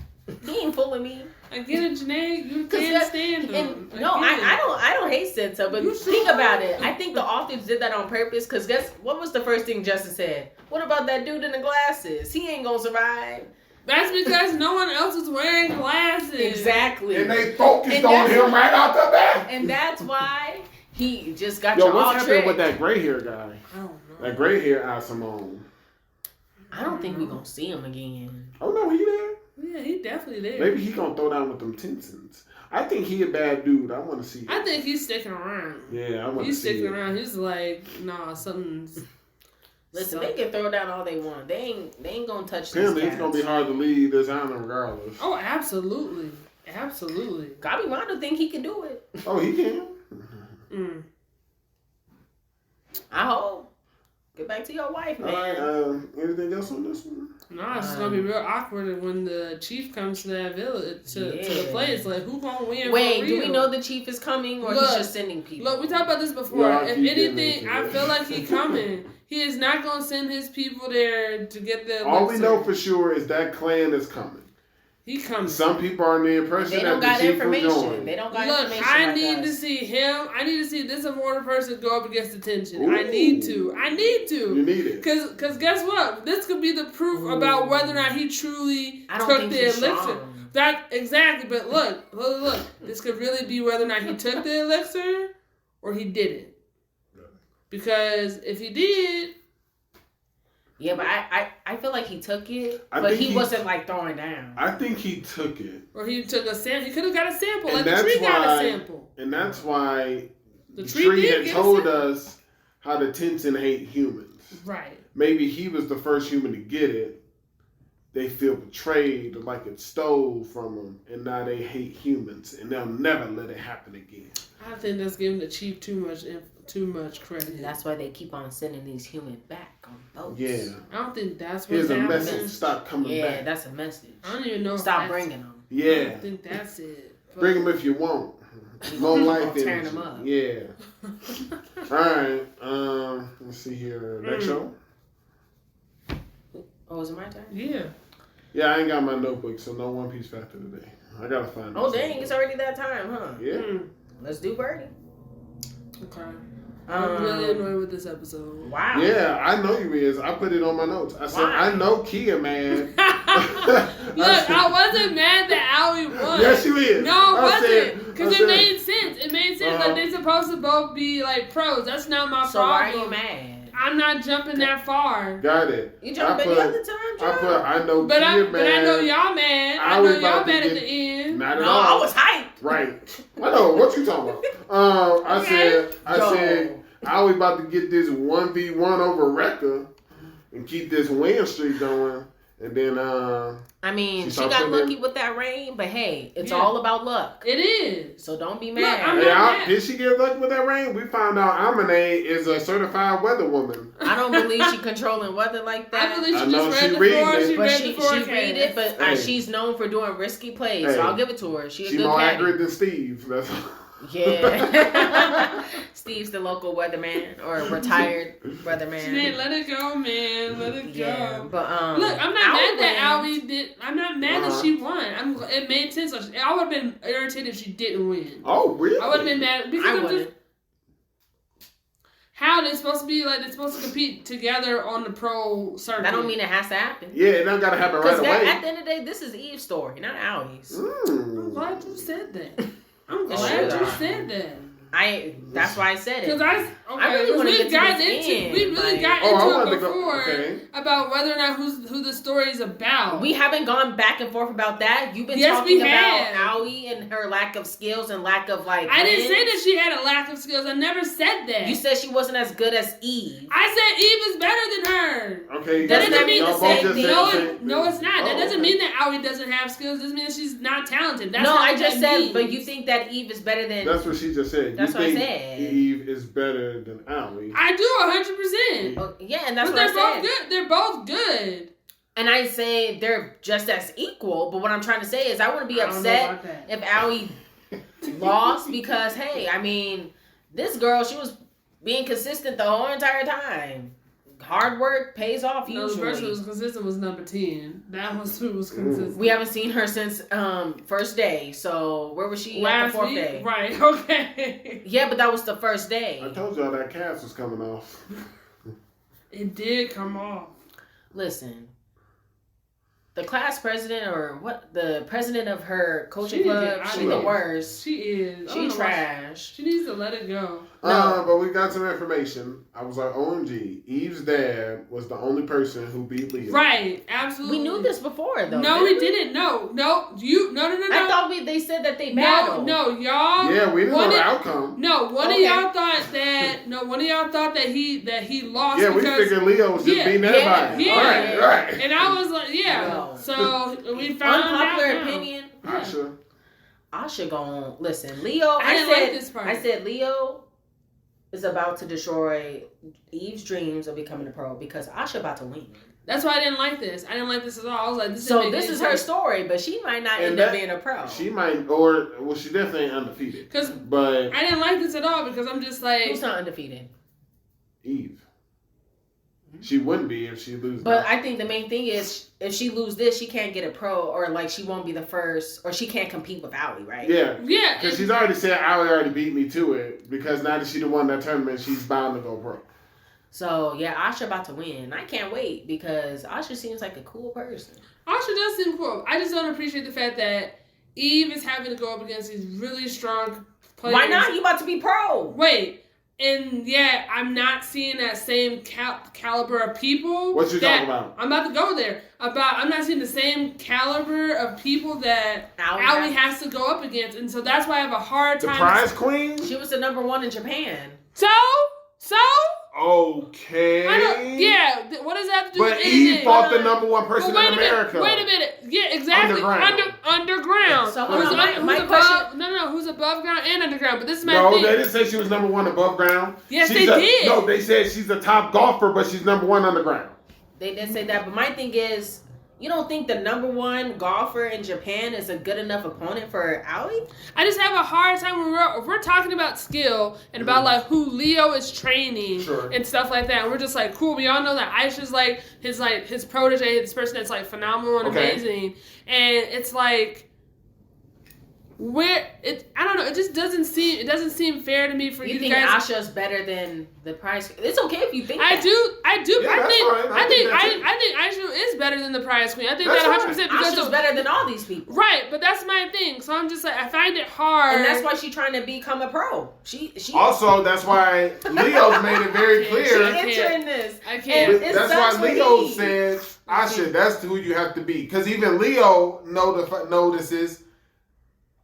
He ain't fooling me. I get it, Jenae. You can't stand him. I don't hate Senta, but think about it. I think the authors did that on purpose because guess what was the first thing Justin said? What about that dude in the glasses? He ain't gonna survive. That's because no one else is wearing glasses. Exactly. And they focused on him right out the bat. And that's why he just got what's happening with that gray hair guy? I don't know. That gray hair Asimone. I don't think we're gonna see him again. Oh no, he there. Yeah, he definitely there. Maybe he gonna throw down with them Tensons. I think he a bad dude. I want to see him. I think he's sticking around. Yeah, I want to see him. He's sticking around. He's like, nah, something's... Listen, they can throw down all they want. They ain't gonna touch this. Apparently, it's gonna be hard to leave this island regardless. Oh, absolutely. Absolutely. Gabiwando think he can do it. Oh, he can. I hope. Get back to your wife, man. All right, anything else on this one? Nah, it's just gonna be real awkward when the chief comes to that village, to the place. Like, who gonna win? Wait, do we know the chief is coming, or he's just sending people? Look, we talked about this before. Yeah, if anything, I feel like he's coming. He is not gonna send his people there to get the elixir. All we know for sure is that clan is coming. He comes. Some people are in the impression that the chief will join. They don't got information. Look, I need to see him. I need to see this immortal person go up against the tension. I need to. You need it. Because guess what? This could be the proof about whether or not he truly took the elixir. That exactly. But look. This could really be whether or not he took the elixir or he didn't. Because if he did. Yeah, but I feel like he took it, but he wasn't like throwing down. I think he took it. Or he took a sample. He could have got a sample. And like the tree got a sample. And that's why the tree had told us how the Tenzin hate humans. Right. Maybe he was the first human to get it. They feel betrayed, like it stole from them, and now they hate humans, and they'll never let it happen again. I think that's giving the chief too much credit. And that's why they keep on sending these humans back on boats. Yeah. I don't think that's what's happening. Here's a message. Stop coming back. Yeah, that's a message. I don't even know. Stop bringing them. Yeah. I don't think that's it. Bring them if you want. Long life tearing them up. Yeah. All right. Let's see here. Next show. Oh, is it my turn? Yeah. Yeah, I ain't got my notebook, so no One Piece factor today. I gotta find it. Oh, dang, it's already that time, huh? Yeah. Let's do Birdie. Okay. I'm really annoyed with this episode. Wow. Yeah, I know you is. I put it on my notes. I said, I know Kia, man. Look, I wasn't mad that Aoi won. Yes, you is. No, it wasn't. Because it made sense. It made sense. Like, they're supposed to both be, like, pros. That's not my problem. So why are you mad? I'm not jumping that far. Got it. You jumping any other time, Joe? I know but Kia mad. But I know y'all mad. I know y'all mad at the end. Not at all. I was hyped. Right. I know. What you talking about? I said, I was about to get this 1v1 over Reika and keep this win streak going. And then, I mean, she got lucky with that rain, but hey, it's all about luck. It is. So don't be mad. Look, did she get lucky with that rain? We found out Amine is a certified weather woman. I don't believe she controlling weather like that. I believe she just read the forecast. She read it, but she's known for doing risky plays, so I'll give it to her. She's more accurate than Steve. That's yeah. Steve's the local weatherman or retired weatherman. Jenae, let it go, man. Let it go. But look, I'm not mad that Aoi did. I'm not mad that she won. It made sense. I would have been irritated if she didn't win. Oh, really? I would have been mad because I wouldn't. How they're supposed to be like they're supposed to compete together on the pro circuit. That don't mean it has to happen. Yeah, it don't gotta happen right away. At the end of the day, this is Eve's story, not Aoi's. I'm glad you said that. I'm glad you said that. That's why I said it. Because I really want to get to this end. We really got into it before about whether or not who the story is about. We haven't gone back and forth about that. You've been talking about Aoi and her lack of skills and lack of I didn't say that she had a lack of skills. I never said that. You said she wasn't as good as Eve. I said Eve is better than her. Okay, that doesn't mean the same thing. No, it's not. That doesn't mean that Aoi doesn't have skills. It doesn't mean that she's not talented. That's I just said, but you think that Eve is better than. That's what she just said. That's what I said. Eve is better than Aoi. I do 100%. Oh, yeah, and that's but what I said. Both good. They're both good. And I say they're just as equal. But what I'm trying to say is I wouldn't be upset if Aoi lost because, hey, I mean, this girl, she was being consistent the whole entire time. Hard work pays off usually. The person who was consistent was number 10. That was who was consistent. We haven't seen her since first day. So where was she last at the fourth week? day? Right, okay. Yeah, but that was the first day. I told y'all that cast was coming off. It did come off. Listen. The class president or the president of her coaching club, she's the worst. She is. She trash. She needs to let it go. But we got some information. I was like, OMG, Eve's dad was the only person who beat Leo. Right, absolutely. We knew this before, though. No, we didn't. No. No. I thought they said that they battled. No, y'all. Yeah, we didn't know the outcome. No, one of y'all thought that he lost. Yeah, we figured Leo was just beating everybody. Yeah. Right. And I was like, So we found unpopular opinion. Asha gonna listen. Leo. I didn't like this part. I said Leo is about to destroy Eve's dreams of becoming a pro because Asha about to win. That's why I didn't like this. I didn't like this at all. I was like, this is her story, but she might not end up being a pro. She might, she definitely ain't undefeated. But I didn't like this at all because I'm just like, who's not undefeated? Eve. She wouldn't be if she loses. But I think the main thing is if she lose this, she can't get a pro, or like she won't be the first, or she can't compete with Aoi, right? Yeah. Because she's already said Aoi already beat me to it. Because now that she won that tournament, she's bound to go pro. So yeah, Asha about to win. I can't wait because Asha seems like a cool person. Asha does seem cool. I just don't appreciate the fact that Eve is having to go up against these really strong players. Why not? You about to be pro. Wait. And yeah, I'm not seeing that same caliber of people. What you talking about? I'm about to go there. I'm not seeing the same caliber of people that Aoi has to go up against, and so that's why I have a hard time. The prize queen? She was the number 1 in Japan. So. Okay. What does that have to do with anything? But Eve fought the number 1 person in America. Wait a minute. Yeah, exactly. Underground. So my question. No. Who's above ground and underground? But this is my thing. No, they didn't say she was number 1 above ground. Yes, they did. No, they said she's a top golfer, but she's number 1 underground. They did say that, but my thing is, you don't think the number 1 golfer in Japan is a good enough opponent for Aoi? I just have a hard time when we're talking about skill and about like who Leo is training and stuff like that. And we're just like, cool. We all know that Aisha's like his protege, this person that's like phenomenal and amazing. And it's like I don't know. It just doesn't seem fair to me for you guys. You think Asha's better than the prize? It's okay if you think I that. do. Yeah, I think Aisha is better than the prize queen. I think That's that 100% because Asha's better than all these people. Right, but that's my thing. So I'm just like, I find it hard. And that's why she's trying to become a pro. She also, that's why Leo's made it very clear. She entering this. I can't. That's why Leo said, Asha, that's who you have to be. Because even Leo notices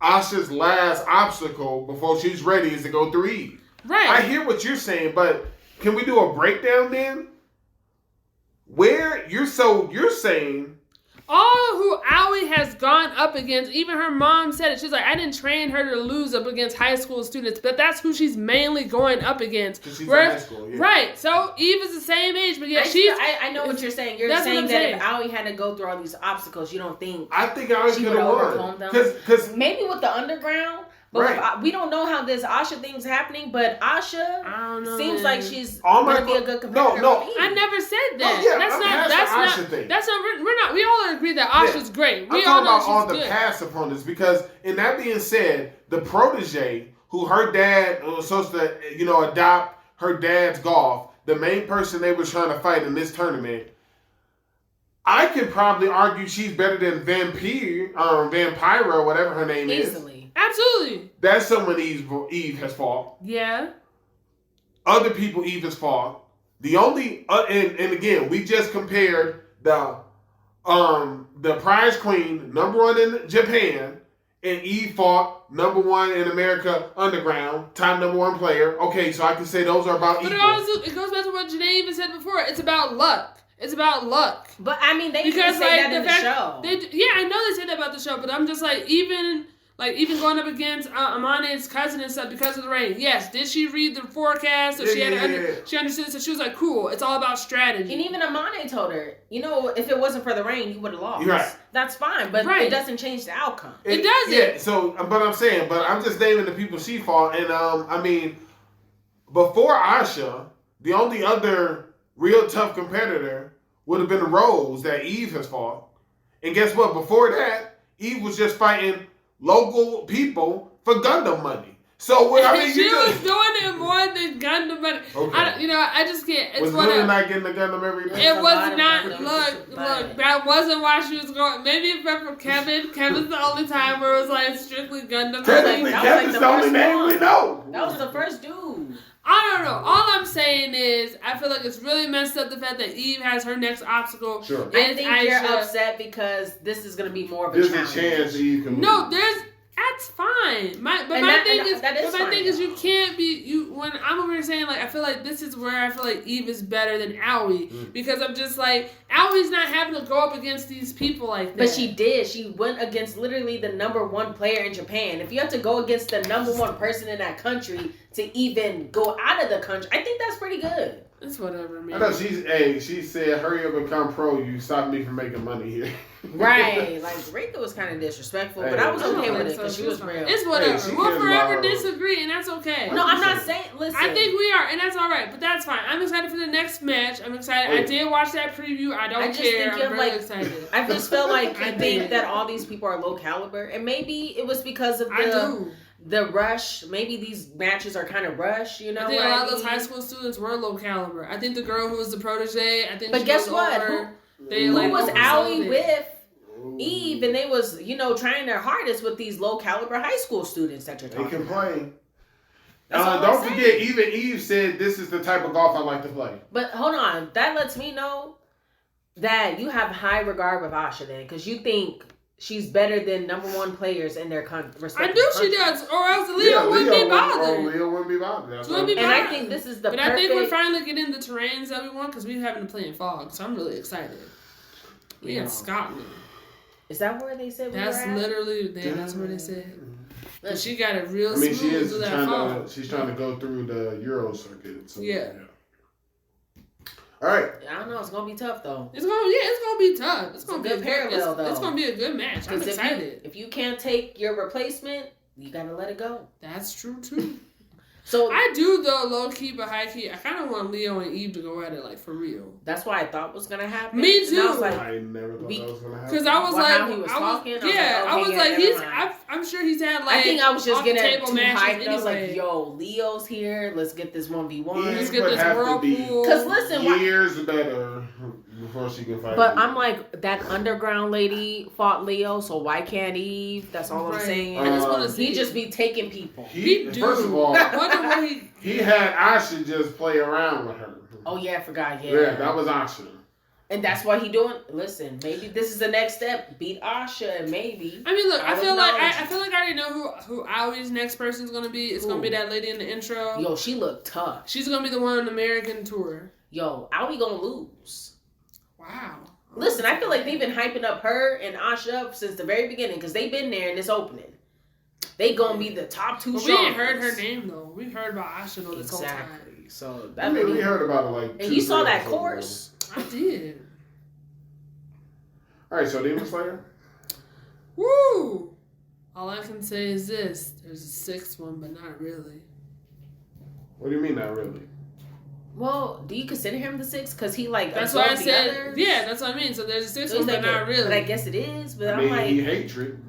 Asha's last obstacle before she's ready is to go through Eve. Right. I hear what you're saying, but can we do a breakdown then? Where you're saying all who Aoi has gone up against, even her mom said it. She's like, I didn't train her to lose up against high school students, but that's who she's mainly going up against. Because she's in high school, yeah. Right. So Eve is the same age, but yeah, I know what you're saying. You're saying that if Aoi had to go through all these obstacles, you don't think I think Aoi could have won. Because maybe with the underground. But right. We don't know how this Asha thing's happening, but Asha seems like she's going to be a good competitor. No, I never said that. Yeah, We all agree that Asha's great. We I'm all talking know about all the past opponents because, in that being said, the protege who her dad was supposed to, adopt her dad's golf, the main person they were trying to fight in this tournament, I could probably argue she's better than Vampira, whatever her name is. Easily. Absolutely. That's someone Eve has fought. Yeah. Other people Eve has fought. The only and again, we just compared the prize queen, #1 in Japan, and Eve fought #1 in America Underground, time #1 player. Okay, so I can say those are about equal. But it goes back to what Jenae even said before. It's about luck. It's about luck. But I mean, they even say that in the show. I know they say that about the show, but I'm just like, even going up against Amane's cousin and stuff because of the rain. Yes, did she read the forecast? So she understood. So she was like, cool. It's all about strategy. And even Amane told her, if it wasn't for the rain, you would have lost. Right. That's fine, but it doesn't change the outcome. It doesn't. Yeah. So, but I'm just naming the people she fought, and I mean, before Asha, the only other real tough competitor would have been the Rose that Eve has fought, and guess what? Before that, Eve was just fighting local people for Gundam money. So what I mean, she was doing it more than Gundam money. Okay. I just can't. It's was Lily not getting the Gundam every day? It was not. Look. That wasn't why she was going. Maybe if for Kevin. Kevin's the only time where it was like strictly Gundam money. Kevin's the only name we know. That was the first dude. I don't know. All I'm saying is, I feel like it's really messed up the fact that Eve has her next obstacle. Sure. I think you're upset because this is going to be more of a challenge. There's a chance Eve can lose. No, that's fine. My thing is you can't be when I'm over here saying like I feel like this is where I feel like Eve is better than Aoi because I'm just like Aoi's not having to go up against these people like that. But she did. She went against literally the #1 player in Japan. If you have to go against the #1 person in that country to even go out of the country, I think that's pretty good. It's whatever, man. I know she said, hurry up and become pro. You stop me from making money here. Right. Like, Reika was kind of disrespectful, but I was okay with it because she was real. It's whatever. We'll forever disagree, and that's okay. No, I'm not saying, listen. I think we are, and that's all right, but that's fine. I'm excited for the next match. I'm excited. I did watch that preview. I don't care. I'm really excited. I just felt like I think that all these people are low caliber, and maybe it was because of the rush. Maybe these matches are kind of rushed, I think a lot of those high school students were low caliber. I think the girl who was the protege, but guess what? Who was Aoi with Eve, and they was, trying their hardest with these low caliber high school students that you're talking about. They complain. Don't forget, even Eve said, this is the type of golf I like to play. But hold on. That lets me know that you have high regard with Asha then, because you think she's better than #1 players in their respective I knew she does, or else Leo wouldn't be bothered. Leo wouldn't be bothered. And I think this is the perfect... I think we're finally getting the terrains that we want, because we haven't been playing fog, so I'm really excited. We in Scotland. Is that where they said we That's were at? literally, that's where they said. But she got it real smooth. She's trying to go through the Euro circuit. So, yeah. All right. I don't know. It's gonna be tough though. It's gonna be tough. It's gonna be a parallel though. It's gonna be a good match. I'm excited. If you can't take your replacement, you gotta let it go. That's true too. So I do though, low key but high key. I kind of want Leo and Eve to go at it like for real. That's why I thought was gonna happen. Me too. I never thought that was gonna happen. Because I was how he was talking. I'm sure he's had like. I think I was just getting too hyped. I was like, yo, Leo's here. Let's get this 1v1. Let's get this whirlpool. Because listen, years better. her before she can fight. But Leo. I'm like, that underground lady fought Leo, so why can't Eve? That's all I'm saying. I just want to see. He just be taking people. First of all, I wonder what he had Asha just play around with her. Oh yeah, I forgot. Yeah, that was Asha. And that's why he doing. Listen, maybe this is the next step. Beat Asha, and maybe. I mean, look, I feel like I already know who Aoi's next person's gonna be. It's gonna be that lady in the intro. Yo, she looked tough. She's gonna be the one on the American tour. Yo, Aoi gonna lose. Wow. Listen, I feel like they've been hyping up her and Asha up since the very beginning because they've been there in this opening. They gonna be the top two. But we ain't heard her name though. We heard about Asha though this whole time. So that we heard about it like. And you saw that course. I did. All right, so Demon Slayer. Woo! All I can say is this: there's a sixth one, but not really. What do you mean, not really? Well, do you consider him the sixth? Because he like. That's why I said. Others? Yeah, that's what I mean. So there's a sixth one, but not really. But I guess it is. But I mean, he hatred.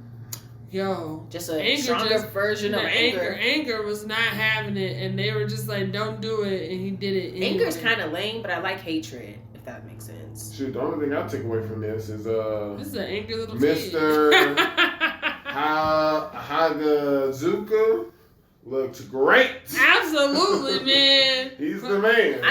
Yo, just a stronger version of anger. Anger was not having it, and they were just like, "Don't do it," and he did it. Anyway. Anger's kind of lame, but I like hatred. If that makes sense. Shoot, the only thing I take away from this is this is an angry little Mr. Hagazuka looks great. Absolutely, man. He's the man.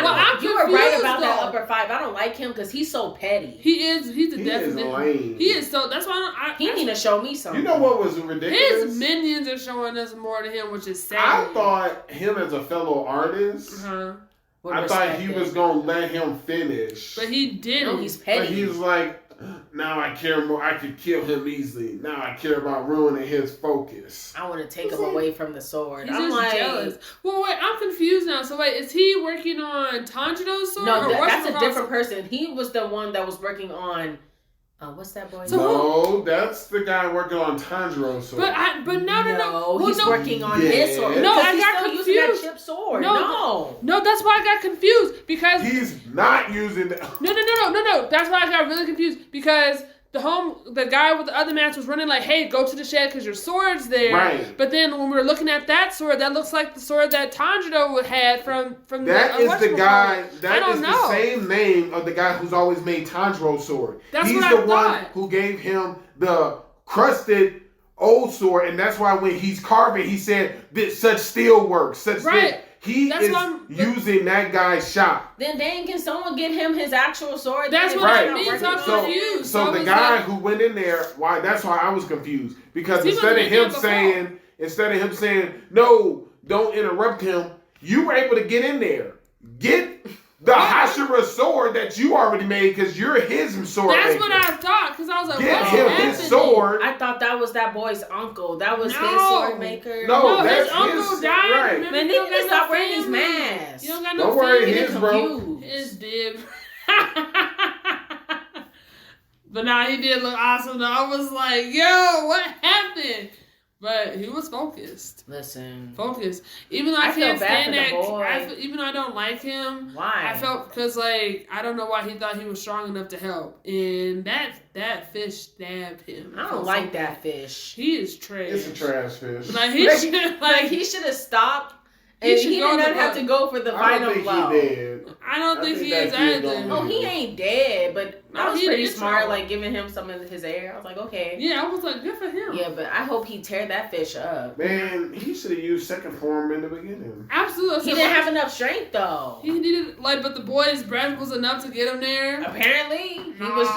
You were right about that upper five. I don't like him because he's so petty. He is. He's the definition. Is lame. He is so. That's why he need to show me something. You know what was ridiculous? His minions are showing us more to him, which is sad. I thought him as a fellow artist. I thought he was gonna let him finish, but he didn't. No, he's petty. But he's like, now I care more. I could kill him easily. Now I care about ruining his focus. I want to take him away from the sword. I'm like jealous. Well, wait, I'm confused now. So wait, is he working on Tanjiro's sword? No, that's a different person. He was the one that was working on. What's that boy? No, that's the guy working on Tanjiro's sword. But no. He's working on his sword. No, I he's got still confused. using that chip sword. No, that's why I got confused because he's not using that. No. That's why I got really confused because the guy with the other mask was running like, "Hey, go to the shed because your sword's there." Right. But then when we were looking at that sword, that looks like the sword that Tanjiro had from that is the guy. That is the same name of the guy who's always made Tanjiro's sword. That's He's what the I one thought. who gave him the crusted old sword, and that's why when he's carving, he said that such steel works, such right. He is using that guy's shop. Then can someone get him his actual sword? That's what I mean. So I'm confused. So the guy who went in there, that's why I was confused. Because instead of him saying, no, don't interrupt him, you were able to get in there. Get the Hashira sword that you already made because you're his sword That's maker. what I thought because I was like, get him his sword. I thought that was that boy's uncle. That was his sword maker. No, that's his uncle died. Right. Man, they need to stop wearing these masks. You don't got no Don't worry, his bro. His dib. But nah, he did look awesome though. I was like, yo, what happened? But he was focused. Listen. Focused. Even though I can't stand that. Even though I don't like him. Why? I felt because I don't know why he thought he was strong enough to help. And that fish stabbed him. I don't like that fish. He is trash. It's a trash fish. Like he should have stopped. And he did not have to go for the final blow. I don't think he is either. Oh, he ain't dead, but that was pretty smart, like giving him some of his air. I was like, okay. Yeah, I was like, good for him. Yeah, but I hope he tear that fish up. Man, he should have used second form in the beginning. Absolutely. He didn't have enough strength, though. He needed, but the boy's breath was enough to get him there. Apparently. He was.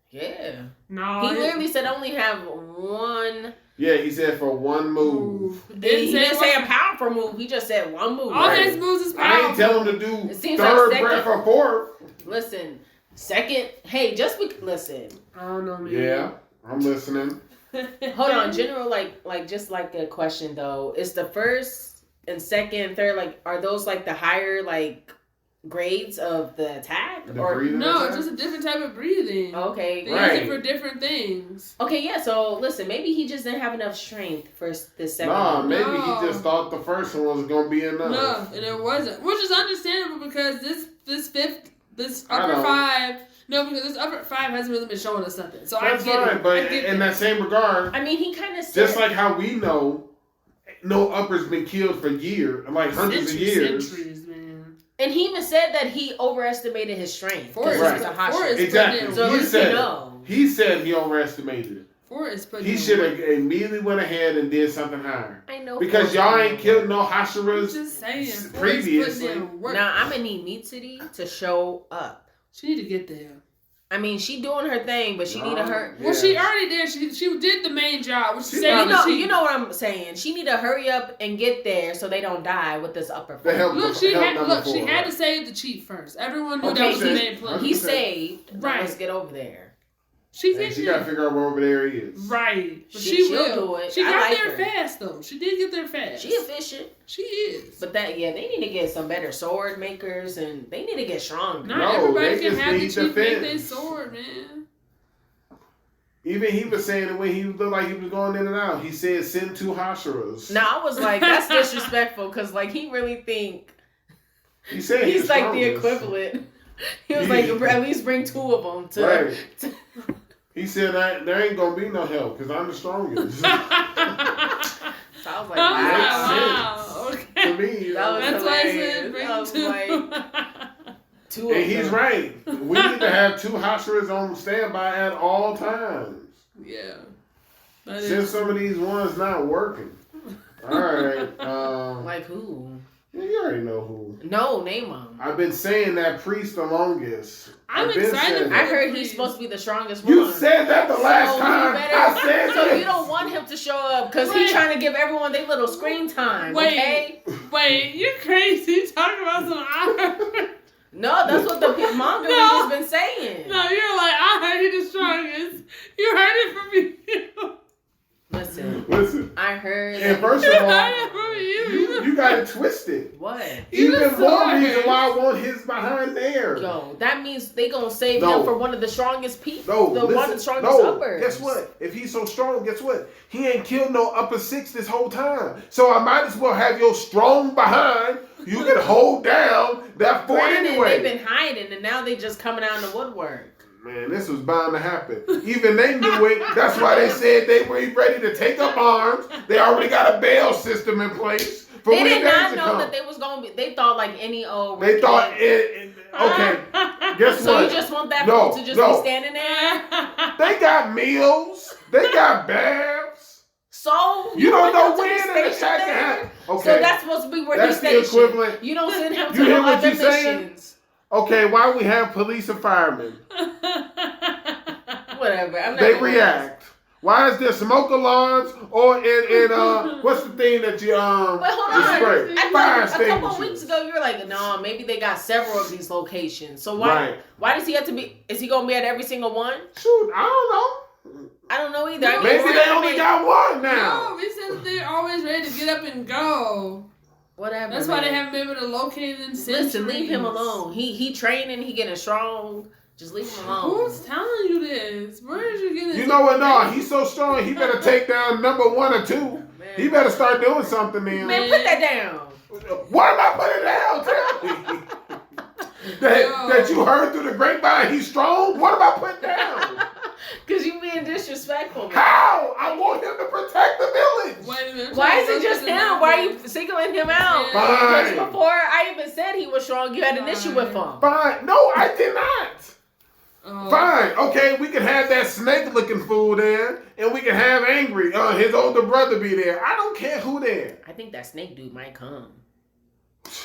Yeah. No. He literally said only have one. Yeah, he said for one move. He didn't say a powerful move. He just said one move. All his moves is powerful. I ain't tell him to do third breath or fourth. Listen, second. Hey, listen. I don't know, man. Yeah, I'm listening. Hold on, general, just like a question though. Is the first and second and third are those the higher grades of the attack? No, it's just a different type of breathing. Okay. They use it for different things. Okay, yeah, so listen, maybe he just didn't have enough strength for the second one. Maybe he just thought the first one was gonna be enough. And it wasn't. Which is understandable because this upper five. No, because this upper five hasn't really been showing us something. So that's I get fine, it. But in that same regard, I mean, he kind of said, just like how we know, no upper's been killed for years, hundreds of years. Centuries, man. And he even said that he overestimated his strength. Forrest, Right. He was a hot Exactly. So he said, know. He said he overestimated it. Forrest put He should have immediately went ahead and did something higher. I know. Because y'all ain't killed no Hashiras just saying, previously. Now, I'm going to need Mitsuri to show up. She need to get there. I mean, she doing her thing, but she need to hurry. Well, she already did. She did the main job. Which you know what I'm saying. She need to hurry up and get there so they don't die with this upper fight. She had to save the chief first. Everyone knew that was the main plan. He saved. Right. Let's get over there. She got to figure out where over there he is. Right. But she'll will do it. She got there fast, though. She did get there fast. She efficient. She is. But they need to get some better sword makers, and they need to get stronger. Not everybody can have the chief make their sword, man. Even he was saying it when he looked like he was going in and out. He said, send 2 Hashiras. Now, I was like, that's disrespectful, because, like, he really think he said he's like the equivalent. He was like, at least bring 2 of them to... Right. He said, there ain't going to be no help because I'm the strongest. So I was like, wow. Okay. To me, that's why I said bring 2. Like, 2 and he's right. We need to have 2 Hashiras on standby at all times. Yeah. Since some of these ones not working. All right. Like who? Yeah, you already know who. No, name them. I've been saying that priest the longest. I'm excited. I heard he's supposed to be the strongest one. You said that the last time. I said so you don't want him to show up because he's trying to give everyone their little screen time. Okay? Wait, you're crazy talking about some I No, that's what the manga has been saying. No, you're like, I heard he's the strongest. You heard it from me. Listen. I heard. And first of all, you got it twisted. What? Even more reason why I want his behind there. Yo, that means they gonna save him for one of the strongest people. One of the strongest uppers. Guess what? If he's so strong, guess what? He ain't killed no upper 6 this whole time. So I might as well have your strong behind. You can hold down that fort anyway. They've been hiding, and now they just coming out in the woodwork. Man, this was bound to happen. Even they knew it. That's why they said they were ready to take up arms. They already got a bail system in place. They did not know that they was going to be. They thought like any old. They thought okay. Guess so what? So you just want that fool to just be standing there? They got meals. They got baths. So you don't know when the attack can happen. Okay. So that's supposed to be where he's stationed. That's the equivalent. You don't send him to no other missions. Okay, why we have police and firemen? Whatever. I'm not they react. Why is there smoke alarms or in what's the thing that you But hold on. spray? A couple of weeks ago you were like, no, maybe they got several of these locations. So why does he have to be? Is he gonna be at every single one? Shoot, I don't know. I don't know either. Maybe they only got one now. No, we said that they're always ready to get up and go. Whatever. That's why they haven't been able to locate it in centuries. Listen, leave him alone. He training. He getting strong. Just leave him alone. Who's telling you this? Where did you get it? You know what? No, he's so strong. He better take down number 1 or 2. Man. He better start doing something then. Man, put that down. What am I putting down? Tell me. that you heard through the grapevine he's strong? What am I putting down? Because you being disrespectful. Man. How? I want him to protect the village. Wait a minute. Why is it just him? Why are you singling him out? Fine. Just before I even said he was strong, you had an issue with him. Fine. No, I did not. Fine. Okay, we can have that snake-looking fool there, and we can have Angry, his older brother, be there. I don't care who there. I think that snake dude might come.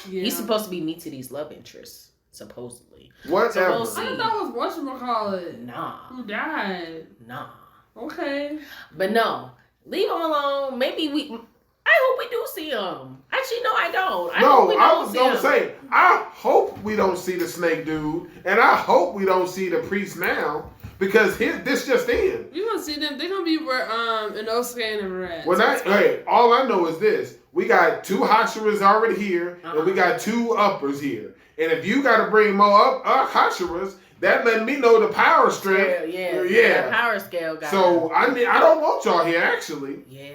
Yeah. He's supposed to be Mitsuri's love interest, supposedly. Whatever. So we'll see. I thought it was whatchamacallit. Nah. Who died? Nah. Okay. But no, leave him alone. I hope we do see him. Actually, no, I don't. I was going to say, I hope we don't see the snake dude, and I hope we don't see the priest now, because this just in. You gonna see them? They're gonna be where Inosuke and Red. Hey, all I know is this: we got 2 Hashiras already here, and we got 2 uppers here. And if you got to bring more Hashiras, that let me know the power strength. Yeah. The power scale guy. So I don't want y'all here actually. Yeah.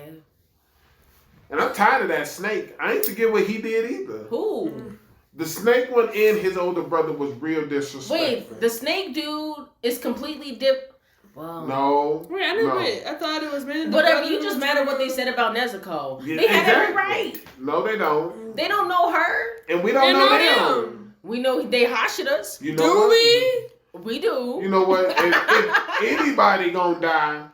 And I'm tired of that snake. I ain't forget what he did either. Who? The snake one and his older brother was real disrespectful. Wait, the snake dude is completely Well, no. Wait, I didn't wait. I thought it was man. Whatever, you just matter what they said about Nezuko. Yeah, they had every right. No, they don't. They don't know her. And we don't know them. We know they Hashiras. You know what? We do. You know what? If anybody gonna die,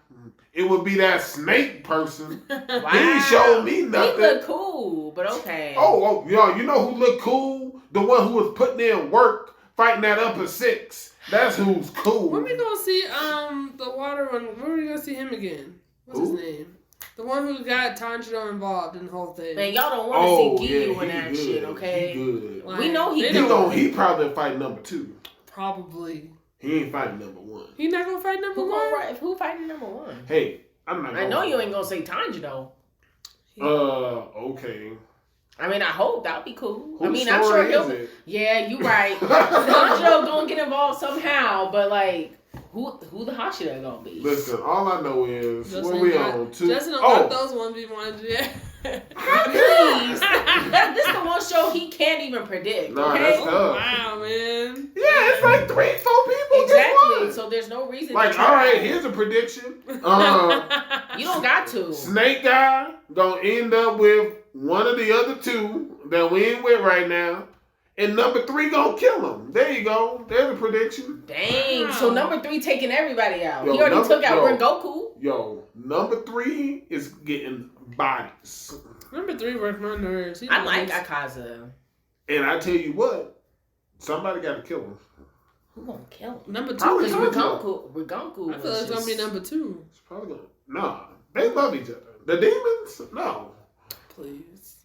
it would be that snake person. Wow. He ain't showed me nothing. He look cool, but okay. Oh, yo, you know who look cool? The one who was putting in work, fighting that upper six. That's who's cool. When we gonna see the water one? When are we gonna see him again? What's his name? The one who got Tanjiro involved in the whole thing. Man, y'all don't want to see Giyu in that shit, okay? He good. Like, we know He probably fight number 2. Probably. He ain't fighting number 1. He not gonna fight number 1? Who fighting number 1? Hey, I'm not. I know you ain't gonna say Tanjiro. Okay. I mean, I hope that'll be cool. Whose I mean, I'm sure he'll. it? Yeah, you right. Tanjiro gonna get involved somehow, but like, who the Hashira gonna be? Listen, all I know is what we on 2. Justin don't got those 1v1s yet. Please, this is the one show he can't even predict. No, okay? that's tough. Wow, man. Yeah, it's like 3-4 people. Exactly. So there's no reason. Like, to try. all right, here's a prediction. You don't got to. Snake guy gonna end up with one of the other 2 that we ain't with right now, and number 3 gonna kill him. There you go. There's a prediction. Dang. Wow. So number 3 taking everybody out. Yo, He already took out Rengoku. Yo, number 3 is getting bodies. Number 3 worked my nerves. I like Akaza. And I tell you what, somebody got to kill him. Who gonna kill him? Number 2 Probably is Rengoku. I feel like it's gonna be number 2. It's probably gonna. Nah, they love each other. The demons, no. Please.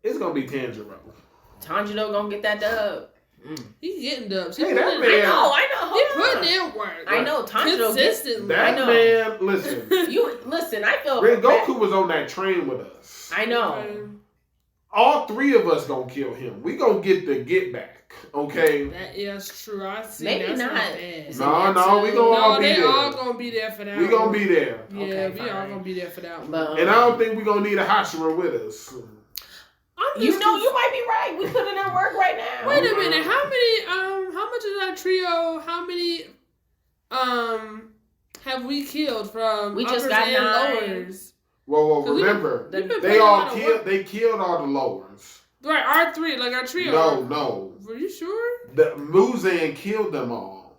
It's gonna be Tanjiro. Tanjiro gonna get that dub. He's getting dubs. Hey, that man. I know. He putting in work. I know. Tanjiro consistently. That I know. man, listen. You listen. I feel. Rengoku was on that train with us. I know. All 3 of us gonna kill him. We gonna get the get back, okay? That is true. I see. Maybe that's not. bad. No, we gonna all be there. They all gonna be there for that. We gonna be there. Yeah, Okay, we fine. all gonna be there for that one. But, And I don't think we gonna need a Hashira with us. You know, you might be right. We putting in work right now. Wait a minute. How much is that trio? How many have we killed from We just uppers got and 9. lowers? Well, remember, they killed all the lowers. Right, our 3, like our trio. No. Were you sure? The Muzan killed them all.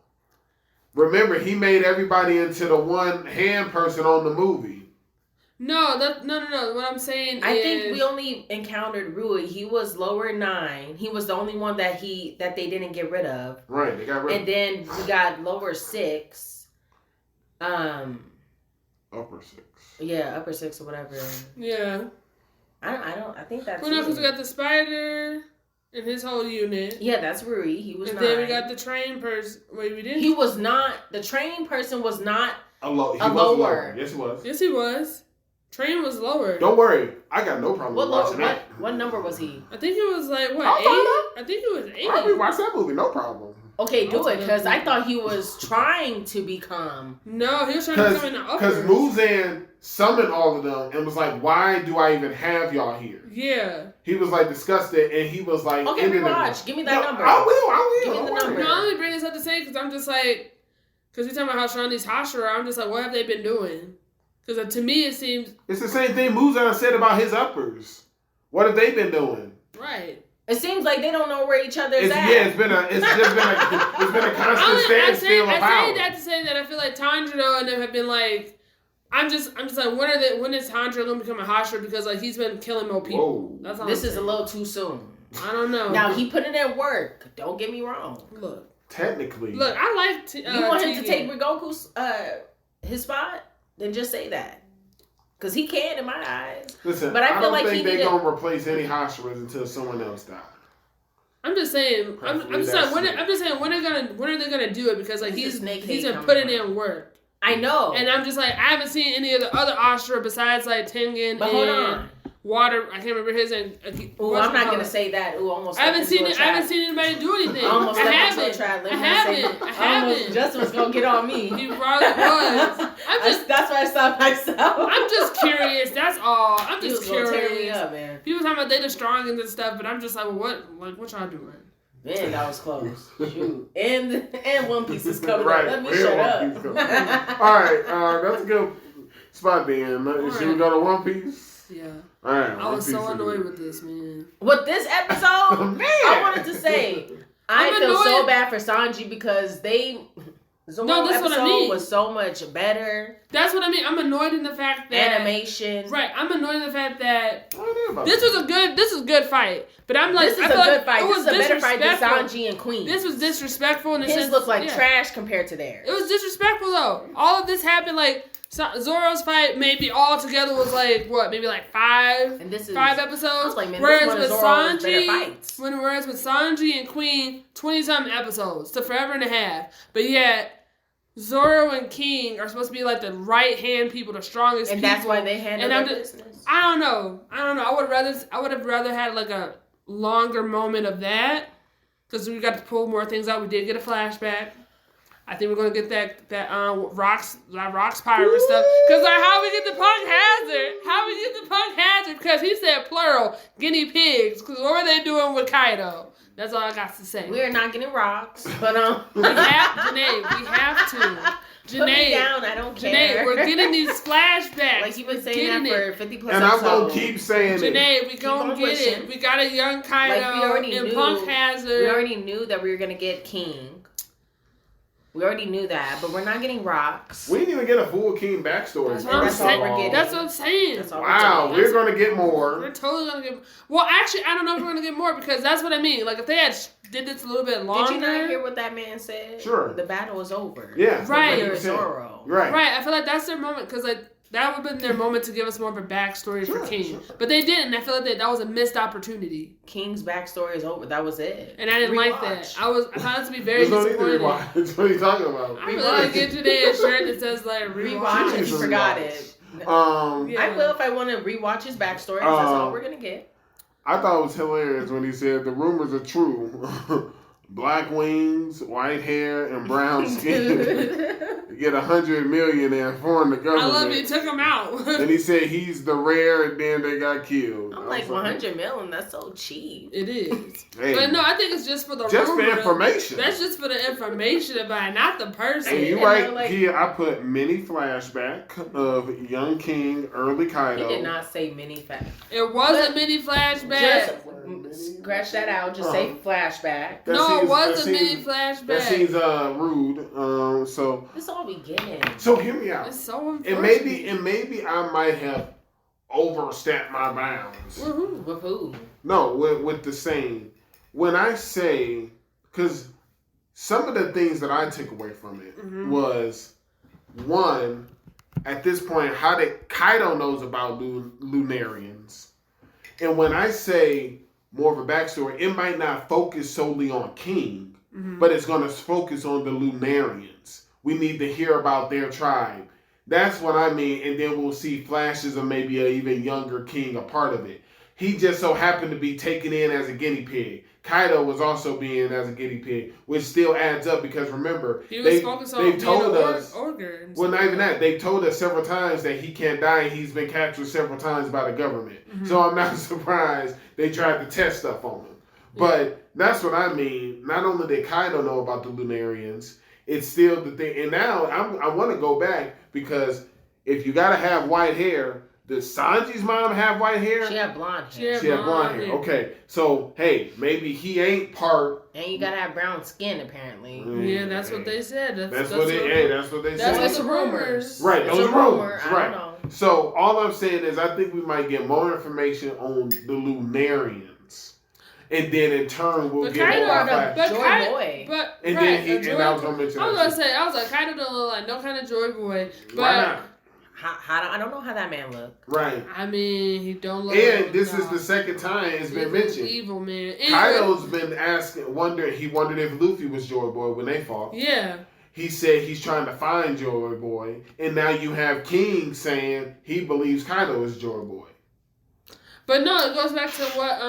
Remember, he made everybody into the one hand person on the movie. No. What I'm saying I is, think we only encountered Rui. He was lower 9. He was the only one that they didn't get rid of. Right, they got rid of. And then we got lower 6. Upper 6. Yeah, upper 6 or whatever. Yeah. I think that's. Well, no, because we got the spider and his whole unit. Yeah, that's Rui. He was. And 9. then we got the train person. Wait, we didn't. He was not. The train person was not He was lower. lower. Yes, he was. Yes, he was. Train was lower. Don't worry, I got no problem watching that. What number was he? I think it was like what? I'll 8? find out. I think it was 8. I'll rewatch that movie, no problem. Okay, do it, because I thought he was trying to become. No, he was trying to come in the upper. Because Muzan summoned all of them and was like, "Why do I even have y'all here?" Yeah. He was like disgusted, and he was like, "Okay, rewatch. Give me that number." I will. Give me the number. No, I only bring this up to say because I'm just like, because we talking about how Shawnee's Hashira. I'm just like, what have they been doing? Because to me, it seems it's the same thing Muzan said about his uppers. What have they been doing? Right. It seems like they don't know where each other's at. Yeah, it's been a constant standstill of power. I say that to say that I feel like Tanjiro and them have been like, I'm just like, when is Tanjiro gonna become a Hashira? Because like he's been killing more people. Whoa. That's all This is a little too soon. I don't know. Now he put in that work. Don't get me wrong. Look, technically, I like. You want him to take Rengoku's his spot? Then just say that. Because he can in my eyes. Listen, but I feel don't like think they're going to replace any Hashiras until someone else dies. I'm just saying. I'm just saying. When are they gonna do it? Because like he's been putting in work. I know. And I'm just like, I haven't seen any of the other Ashura besides like Tengen but hold on. Water. I can't remember his name. Ooh, I'm not gonna say that. Ooh, almost. I haven't seen anybody do anything. I haven't. Justin was gonna get on me. He probably was. That's why I stopped myself. I'm just curious. That's all. I'm just curious. Tear me up, man. People talking about they the strongest and stuff, but I'm just like, well, what y'all doing? Man, that was close. Shoot. And One Piece is coming right. up. Let me shut up. All right, that's a good spot then. Should we go to One Piece? Yeah. All right, I was so annoyed with this, man. With this episode, Man. I wanted to say, I feel so bad for Sanji because Zoro episode was so much better. That's what I mean. I'm annoyed in the fact that animation. Right. I'm annoyed in the fact that this was a good fight. But I'm like, this is a good fight. This is a better fight than Sanji and Queen. This was disrespectful in the sense. His looked like trash compared to theirs. It was disrespectful though. All of this happened like Zoro's fight maybe all together was like what, maybe like 5 episodes. Like, man, whereas with Sanji and Queen, 20-something episodes to forever and a half. But yet Zoro and King are supposed to be like the right hand people, the strongest and people. And that's why they handle their business. I don't know. I would have rather had like a longer moment of that. Because we got to pull more things out. We did get a flashback. I think we're gonna get that rocks pirate stuff. Because how we get the punk hazard? Because he said plural guinea pigs. Because what were they doing with Kaidou? That's all I got to say. We're not getting rocks, but we have to. Put me down, I don't care. Janae, we're getting these flashbacks. Like you've been saying that for 50 plus and episodes. I'm gonna keep saying it. Janae, we gonna get it. We got a young Kaidou and Punk Hazard. We already knew that we were gonna get King. We already knew that, but we're not getting rocks. We didn't even get a full King backstory. That's what I'm saying. Wow, we're going to get more. We're totally going to get. Well, actually, I don't know if we're going to get more because that's what I mean. Like if they had did this a little bit longer. Did you not hear what that man said? Sure. The battle was over. Yeah. Right. Zoro. Right. I feel like that's their moment because like that would have been their moment to give us more of a backstory for King. Sure. But they didn't. I feel like that was a missed opportunity. King's backstory is over. That was it. And I didn't like that. I found it to be very disappointing. What are you talking about? I really want to get today a shirt that says like rewatch and you forgot it. I will if I want to rewatch his backstory. That's all we're gonna get. I thought it was hilarious when he said the rumors are true. Black wings, white hair, and brown skin. Get 100 million and form the government. I love it. He took him out. And he said he's the rare, and then they got killed. I'm like 100 million. That's so cheap. It is. Hey, but no, I think it's just for the just rumor. for information. That's just for the information about it, not the person. And you right here, I put mini flashback of young King, early Kaidou. He did not say mini flashback. It was a mini flashback. Just scratch that out. Just say flashback. It was a mini flashback. That seems rude. So this all beginning. So hear me out. It's so unfortunate. And maybe I might have overstepped my bounds. With who? No, with the saying. When I say, because some of the things that I took away from it was, one, at this point, how Kaidou knows about Lunarians. And when I say more of a backstory, it might not focus solely on King, but it's going to focus on the Lunarians. We need to hear about their tribe. That's what I mean. And then we'll see flashes of maybe an even younger King a part of it. He just so happened to be taken in as a guinea pig. Kaidou was also being as a guinea pig, which still adds up because remember, they've told us, well, not even that, they've told us several times that he can't die and he's been captured several times by the government. So I'm not surprised they tried to test stuff on him. But that's what I mean. Not only did Kaidou know about the Lunarians, it's still the thing. And now I want to go back because if you got to have white hair, does Sanji's mom have white hair? She had blonde hair. She had blonde hair. Okay. So, hey, maybe he ain't part. And you got to have brown skin, apparently. Yeah, that's what they said. That's what they said. That's the rumors. Right, those are rumors. I don't know. So, all I'm saying is I think we might get more information on the Lunarians. And then in turn, we'll get more about Joy Boy. And I was going to mention I was like, Kaidou don't look like no kind of Joy Boy. But why not? I don't know how that man looked. Right. I mean, he don't look. And this is the second time it's been mentioned. Evil man. Kaidou's been asking, he wondered if Luffy was Joy Boy when they fought. Yeah. He said he's trying to find Joy Boy, and now you have King saying he believes Kaidou is Joy Boy. But no, it goes back to what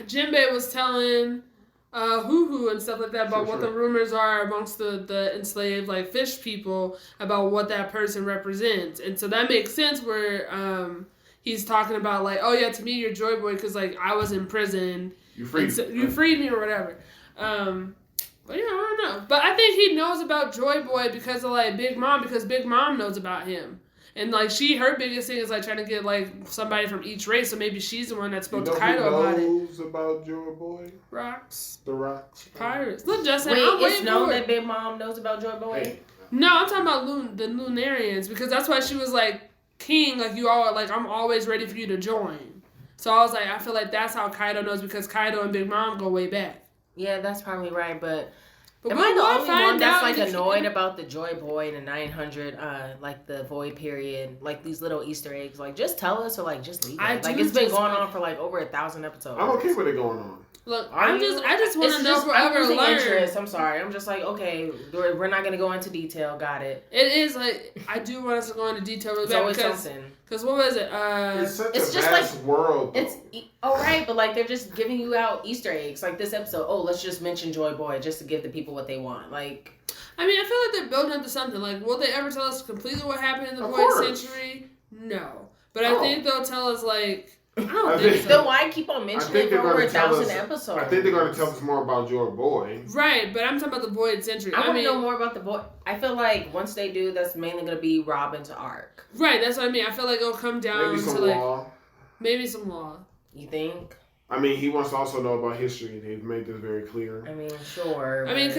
Jinbei was telling Hoo and stuff like that about what the rumors are amongst the enslaved like fish people about what that person represents. And so that makes sense where he's talking about like, oh yeah, to me you're Joy Boy because like I was in prison. You freed me or whatever. But yeah, I don't know. But I think he knows about Joy Boy because of like Big Mom, because Big Mom knows about him. And, like, her biggest thing is, like, trying to get, like, somebody from each race, so maybe she's the one that spoke to Kaidou about it. Who knows about Joy Boy? Rocks. The Rocks. Pirates. Look, Justin, wait, I'm it's known that Big Mom knows about Joy Boy? Hey. No, I'm talking about the Lunarians, because that's why she was, like, king, like, you all, like, I'm always ready for you to join. So I was like, I feel like that's how Kaidou knows, because Kaidou and Big Mom go way back. Yeah, that's probably right, but am I the only one that's like annoyed about the Joy Boy and the 900, like the Void period, like these little Easter eggs? Like, just tell us or like just leave it. Like, it's been going on for like over 1,000 episodes. I'm okay with it going on. Look, I just want to know forever interest. I'm sorry. I'm just like, okay, we're not gonna go into detail. Got it. It is like I do want us to go into detail with that because what was it? It's such a vast world. Though. It's right, but like they're just giving you out Easter eggs. Like this episode, let's just mention Joy Boy just to give the people what they want. Like, I mean, I feel like they're building up to something. Like, will they ever tell us completely what happened in the Void Century? No, but I think they'll tell us like. I don't think so. Then why keep on mentioning it for over 1,000 episodes? I think they're going to tell us more about Joy Boy. Right, but I'm talking about the Void Century. I want to know more about the Void. I feel like once they do, that's mainly going to be Robin's arc. Right, that's what I mean. I feel like it'll come down maybe some to like law. Maybe some law. You think? I mean, he wants to also know about history. They've made this very clear. I mean, sure. I mean,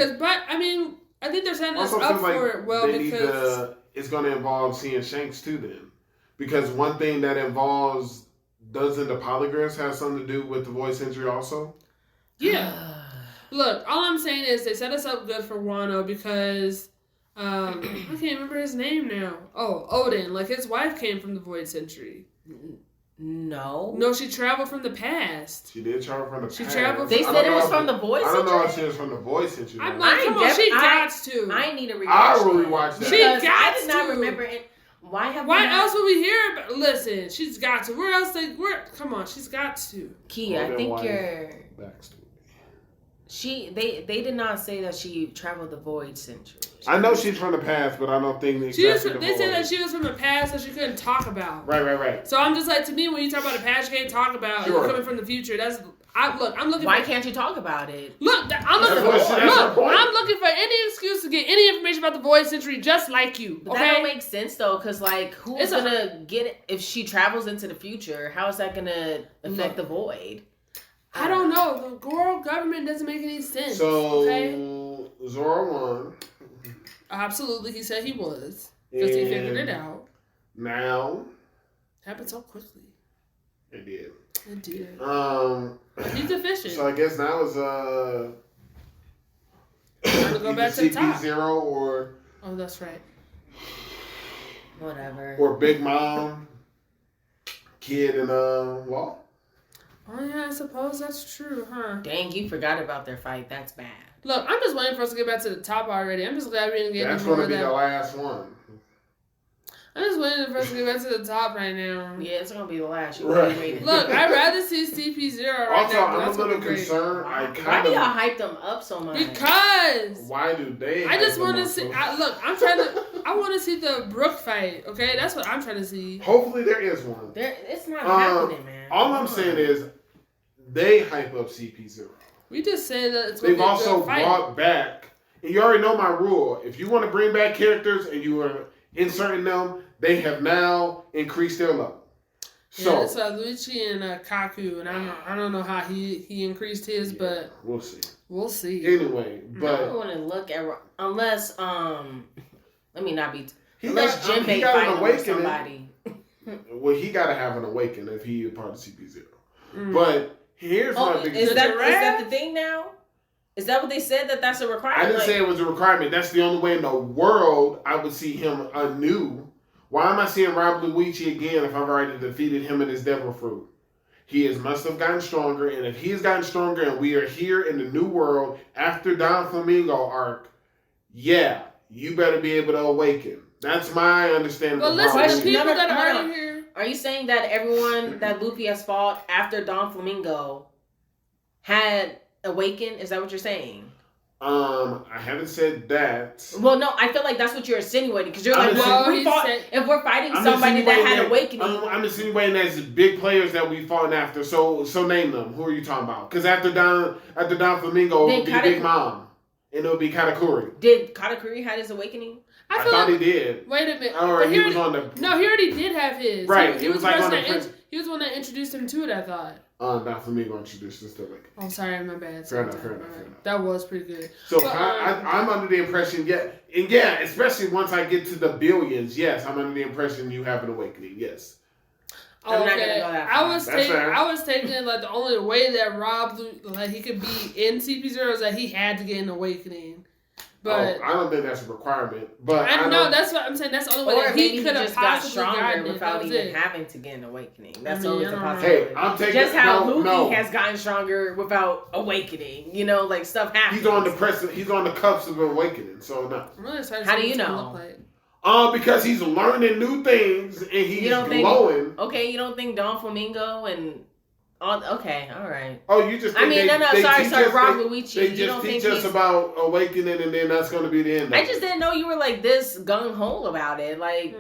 I think they're setting us up for it well because it's going to involve seeing Shanks too. Then, because one thing that involves. Doesn't the polygons have something to do with the Void Century also? Yeah. Look, all I'm saying is they set us up good for Wano because I can't remember his name now. Oh, Odin. Like his wife came from the Void Century. No, she traveled from the past. She did travel from the past. She traveled. They said it was from the Void Century. I don't know if she was from the Void Century. I'm like, come on, she got to. I need to rewatch. I will rewatch that. She got to. I did not remember it. Why else would we hear about? Listen, she's got to. Where else? Come on, she's got to. Kia, I think you're. Backstory. They did not say that she traveled the Void Century. I know she's from the past, but I don't think they said that she was from the past that she couldn't talk about. Right. So I'm just like, to me, when you talk about the past, you can't talk about it coming from the future. I'm looking. Why can't you talk about it? Look, I'm looking for any excuse to get any information about the Void Century, just like you. But that don't make sense though, because like, who's gonna get it if she travels into the future? How is that gonna affect the Void? I don't know. The world government doesn't make any sense. So okay? Zoro won. Absolutely, he said he was because he figured it out. Now, happened so quickly. It did. It did. He's efficient. So I guess now is time to go back to the top. CP0 or. Oh, that's right. Whatever. Or Big Mom, Kid, and Law. Oh yeah, I suppose that's true, huh? Dang, you forgot about their fight. That's bad. Look, I'm just waiting for us to get back to the top already. I'm just glad we didn't get. That's going to be the last one. I'm just waiting for us to get back to the top right now. Yeah, it's gonna be the last. Right. Look, I'd rather see CP0 right also, now. I'm a little concerned. Why do y'all hype them up so much? Because why do they? I just want to see. I want to see the Brook fight. Okay, that's what I'm trying to see. Hopefully, there is one. It's not happening, man. All I'm saying is, they hype up CP0. We just say that it's. They've also brought back, and you already know my rule. If you want to bring back characters and you are inserting them, they have now increased their level. So it's Luigi and Kaku, and I don't know how he increased his, but we'll see. We'll see. Anyway, but I don't want to look at unless let me not be unless Jinbei fighting with somebody. Well, he got to have an awakening if he is part of CP0. But here's my big. Is that the thing now? Is that what they said? That's a requirement? I didn't say it was a requirement. That's the only way in the world I would see him anew. Why am I seeing Rob Luigi again if I've already defeated him and his devil fruit? He must have gotten stronger, and if he's gotten stronger and we are here in the new world after Don Flamingo arc, yeah, you better be able to awaken. That's my understanding. But listen, the people that are already here. Are you saying that everyone that Luffy has fought after Don Flamingo had awakened? Is that what you're saying? I haven't said that. Well, no, I feel like that's what you're insinuating because you're like, if we're fighting somebody that had awakening. I'm insinuating as big players that we fought after. So name them. Who are you talking about? Because after Don Flamingo, it would be Big Mom, and it would be Katakuri. Did Katakuri had his awakening? I thought he did. Wait a minute. Or he was on the... No, he already did have his. Right. He was like on the... He was the one that introduced him to it, I thought. Not for me to introduce this to it. Oh, sorry, my bad. Fair enough. That was pretty good. So I'm under the impression, especially once I get to the billions, yes, I'm under the impression you have an awakening, yes. Oh, I'm not gonna go that far. I was taking like the only way that Rob, like, he could be in CP0 is that he had to get an awakening. But I don't think that's a requirement. But I know that's what I'm saying. That's the only way that he could have possibly gotten it without even having to get an awakening. That's always a possibility. Hey, I'm taking just how Luffy has gotten stronger without awakening. You know, like stuff happens. He's on the cusp of awakening. So no. I'm really excited. How do you know? Because he's learning new things and he's glowing. You don't think Don Flamingo and okay, all right. Oh, you just think sorry, Rob Luigi. They just teach us about awakening and then that's going to be the end. I just didn't know you were like this gung-ho about it. Like,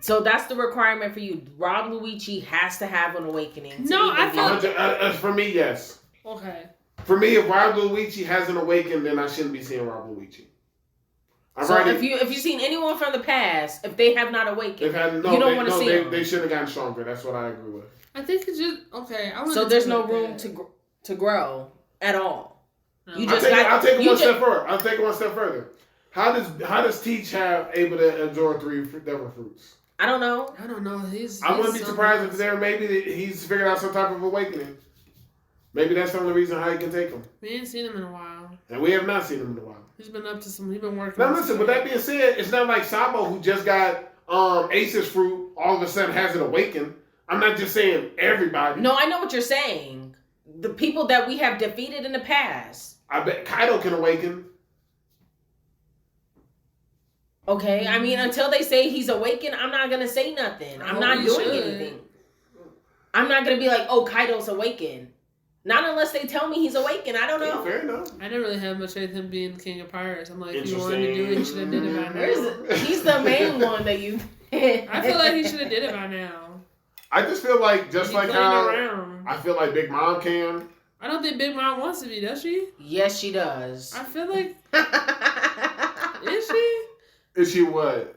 so that's the requirement for you. Rob Luigi has to have an awakening. No, I feel for me, yes. Okay. For me, if Rob Luigi hasn't awakened, then I shouldn't be seeing Rob Luigi. If you've seen anyone from the past, if they have not awakened, you don't want to see them. They should have gotten stronger. That's what I agree with. I think it's just okay. So there's no room to grow at all. No. I'll take it one step further. How does Teach able to absorb 3 devil fruits? I don't know. I wouldn't be surprised if maybe he's figured out some type of awakening. Maybe that's the only reason how he can take them. We ain't seen him in a while. And we have not seen him in a while. He's been working. Now listen, with that being said, it's not like Sabo who just got Ace's fruit all of a sudden hasn't awakened. I'm not just saying everybody. No, I know what you're saying. The people that we have defeated in the past. I bet Kaidou can awaken. Okay, I mean, until they say he's awakened, I'm not going to say nothing. I'm not doing anything. I'm not going to be like, oh, Kaidou's awakened. Not unless they tell me he's awakened. I don't know. Fair enough. I didn't really have much faith in him being the king of pirates. I'm like, if you wanted to do it, he should have did it by now. He's the main one that you... I feel like he should have did it by now. I just feel like, I feel like Big Mom can. I don't think Big Mom wants to be, does she? Yes, she does. I feel like... Is she? Is she what?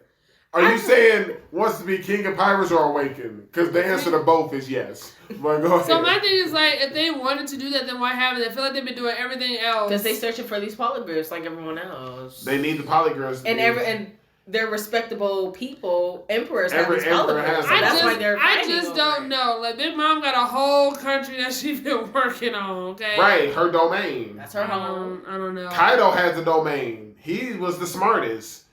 Are you saying wants to be king of pirates or awakened? Because the answer to both is yes. But go ahead. So my thing is like, if they wanted to do that, then why haven't they? I feel like they've been doing everything else. Because they searching for these polygirls like everyone else. They need the polygirls. And they're respectable people. Emperors have these polygirls. So that's why they're fighting. I just don't know. Like, Big Mom got a whole country that she's been working on, okay? Right, her domain. That's her home. I don't know. Kaido has a domain. He was the smartest.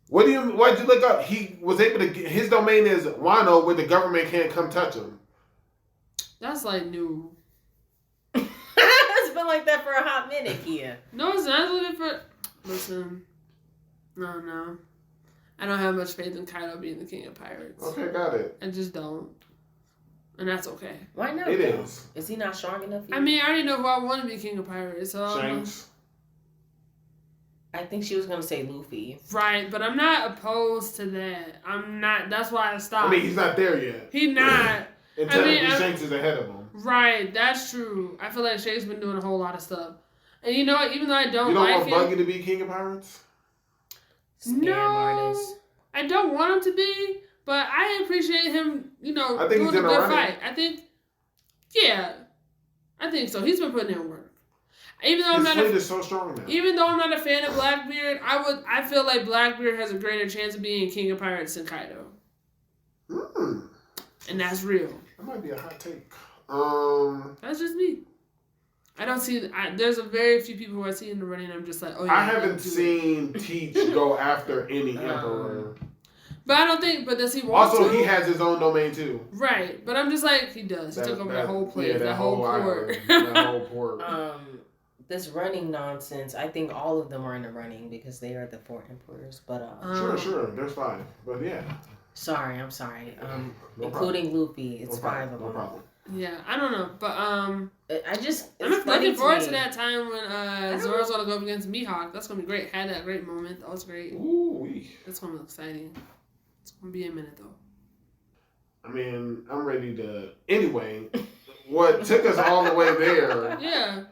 What'd you look up? He was able to get, his domain is Wano, where the government can't come touch him. That's like new. It's been like that for a hot minute here. No, it's not living for... Listen. No. I don't have much faith in Kaidou being the king of pirates. Okay, got it. I just don't. And that's okay. Why not? It is. Is he not strong enough? I mean, I already know who I want to be king of pirates. So Shanks. I think she was going to say Luffy. Right, but I'm not opposed to that. I'm not. That's why I stopped. I mean, he's not there yet. He's not. And technically, Shanks is ahead of him. Right, that's true. I feel like Shanks been doing a whole lot of stuff. And you know what? Even though I don't you like want Buggy to be king of pirates? No, artist. I don't want him to be, but I appreciate him, doing a good fight. I think so. He's been putting in work. Even though is so strong now. Even though I'm not a fan of Blackbeard, I feel like Blackbeard has a greater chance of being king of pirates than Kaidou. And that's real. That might be a hot take. That's just me. I don't see. There's a very few people who I see in the running. I'm just like, oh yeah. I haven't seen Teach go after any emperor. But I don't think. But does he want to? Also, he has his own domain too. Right, but I'm just like, he does. He took over the whole place, the whole port. That whole port. This running nonsense. I think all of them are in the running because they are the 4 emperors. But sure, there's 5. But yeah. I'm sorry. Including Luffy, it's 5 of them. No problem. Yeah, I don't know, but I'm looking forward to that time when Zoro's gonna go up against Mihawk. That's gonna be great. Had that great moment. That was great. Ooh. That's gonna be exciting. It's gonna be a minute though. I mean, I'm ready to. Anyway, what took us all the way there? Yeah.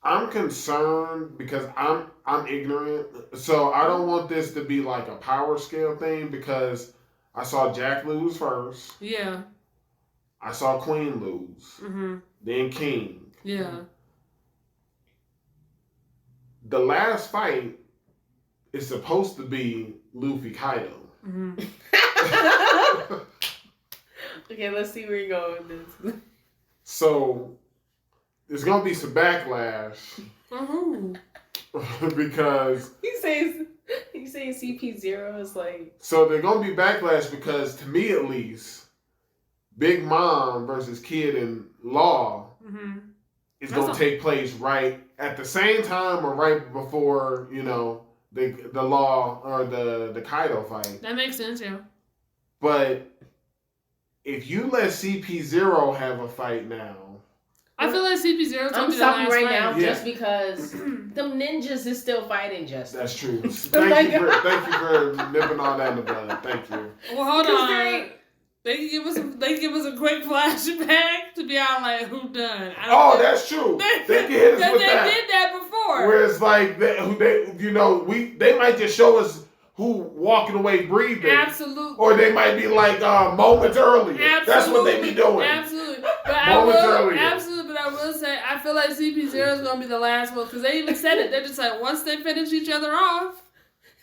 I'm concerned because I'm ignorant, so I don't want this to be like a power scale thing because I saw Jack lose first. Yeah. I saw Queen lose. Mm-hmm. Then King. Yeah. The last fight is supposed to be Luffy Kaidou. Mm-hmm. Okay, let's see where you're going with this. So there's gonna be some backlash because you saying CP0 is like. So they're gonna be backlash because, to me at least, Big Mom versus Kid in Law is gonna take place right at the same time or right before the Law or the Kaido fight. That makes sense, yeah. But if you let CP0 have a fight now, I feel like CP0 is going to I'm be the last stopping right fight. now just because them ninjas is still fighting Justin. That's true. Thank you for nipping all that in the bud. Thank you. Well, hold on. They can give us a quick flashback to be out like who done. That's true. They can hit us with that. They did that before. Where it's like they might just show us who walking away breathing. Absolutely. Or they might be like moments earlier. Absolutely. That's what they be doing. Absolutely. But I will say I feel like CP0 is gonna be the last one because they even said it. They're just like once they finish each other off.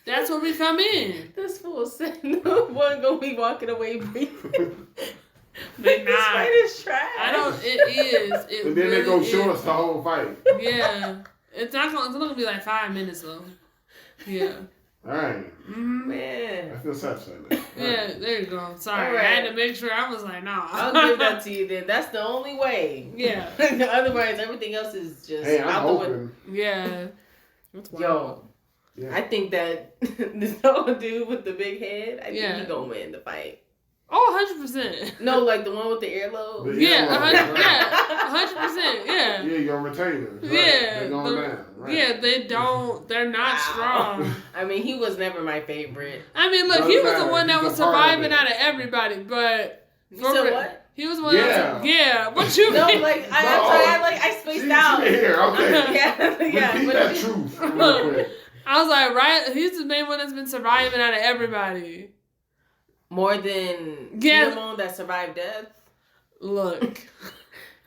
That's where we come in. This fool said no one gonna be walking away breathing. They not. This fight is trash. It is. And then they go show us the whole fight. Yeah. It's not gonna be like 5 minutes though. Yeah. Alright. Man. I feel satisfied. Yeah, there you go. Sorry. Right. I had to make sure. I was like, nah. I'll give that to you then. That's the only way. Yeah. Otherwise, everything else is just I'm hoping. Yeah. Yo. Yeah. I think that this old dude with the big head, I think he's gonna win the fight. Oh, 100%. No, like the one with the earlobe. Yeah, 100%. Yeah. Yeah, your retainers. Right. Yeah. They're going down. Right. Yeah, they're not strong. I mean, he was never my favorite. I mean, look, he was the one that was surviving out of everybody, but... You said what? He was one that was... Yeah, what you mean? No, like, I spaced out. Here, okay. yeah. Repeat that truth real quick. I was like, right, he's the main one that's been surviving out of everybody. More than Kinemon that survived death? Look.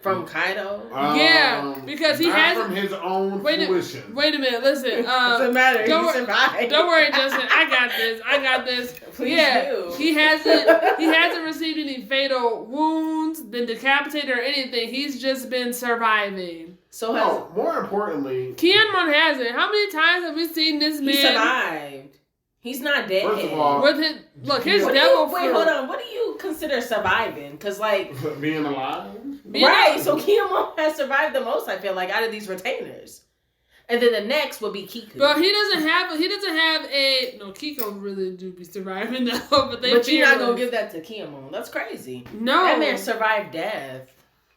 From Kaidou? Yeah, because he has... from his own fruition. Wait a minute, listen. Doesn't matter, he survived. Don't worry, Justin. I got this. Please do. He hasn't received any fatal wounds, been decapitated or anything. He's just been surviving. So more importantly... Kinemon hasn't. How many times have we seen this man... He survived. He's not dead. First of all... his devil fruit... Wait, hold on. What do you consider surviving? Because, like... Being alive? Right. So Kinemon has survived the most, I feel like, out of these retainers. And then the next will be Kiku. But he doesn't have a... No, Kiko really do be surviving though. But you're not going to give that to Kinemon. That's crazy. No. That man survived death.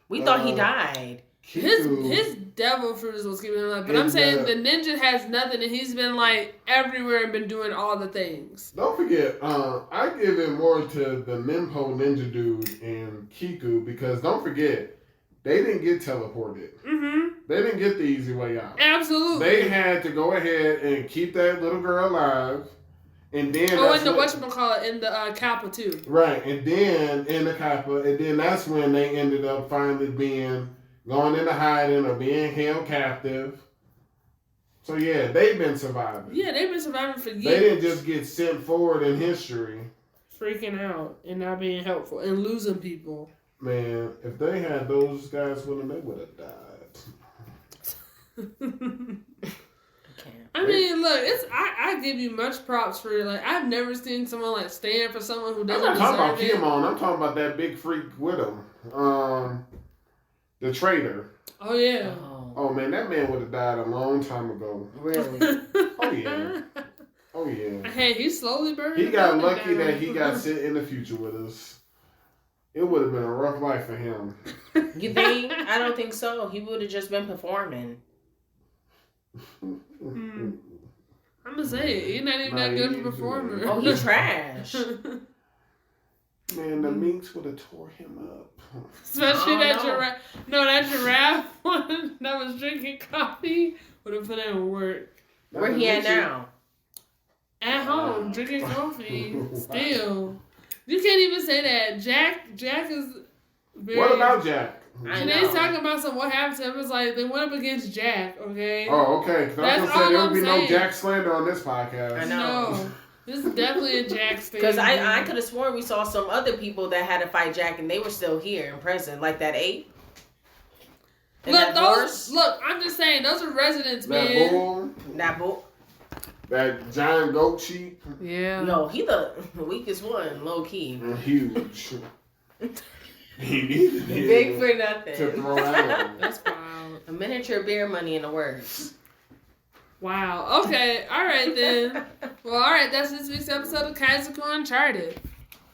We thought he died. His devil fruit is what's keeping him alive. But I'm saying the ninja has nothing, and he's been like everywhere and been doing all the things. Don't forget, I give it more to the Ninpo ninja dude and Kiku because don't forget, they didn't get teleported. Mm-hmm. They didn't get the easy way out. Absolutely. They had to go ahead and keep that little girl alive. And then in the whatchamacallit, in the Kappa too. Right, and then in the Kappa, and then that's when they ended up finally going into hiding or being held captive. So yeah, they've been surviving. Yeah, they've been surviving for years. They didn't just get sent forward in history. Freaking out and not being helpful and losing people. Man, if they had those guys with them, they would have died. I mean, look, I give you much props for like I've never seen someone like stand for someone who doesn't deserve it. I'm talking about Kinemon. I'm talking about that big freak with him. The traitor. Oh yeah. Oh man, that man would have died a long time ago. Really? Oh yeah. Oh yeah. Hey, he's slowly burning. He got lucky that he got sent in the future with us. It would have been a rough life for him. You think? I don't think so. He would have just been performing. I'm gonna say he's not even that good of a performer. Oh, he's trash. Man, the minks would have tore him up. Especially that giraffe. No, that giraffe one that was drinking coffee would have put in work. Where he at now? At home, drinking coffee. Still. You can't even say that. Jack is very... What about Jack? Jenae's talking about what happened to him. It was like they went up against Jack, okay? Oh, okay. Because I was going to say there would be saying. no Jack slander on this podcast. I know. No. This is definitely a Jack thing. Because I could have sworn we saw some other people that had to fight Jack and they were still here in prison, like that ape. Look, I'm just saying, those are residents, man. That bull. That giant goat sheep. Yeah. No, he the weakest one, low key. Huge. He needed big for nothing. To throw out. That's wild. A miniature beer money in the works. Wow. Okay. All right then. Well, all right. That's this week's episode of Kaizoku Uncharted.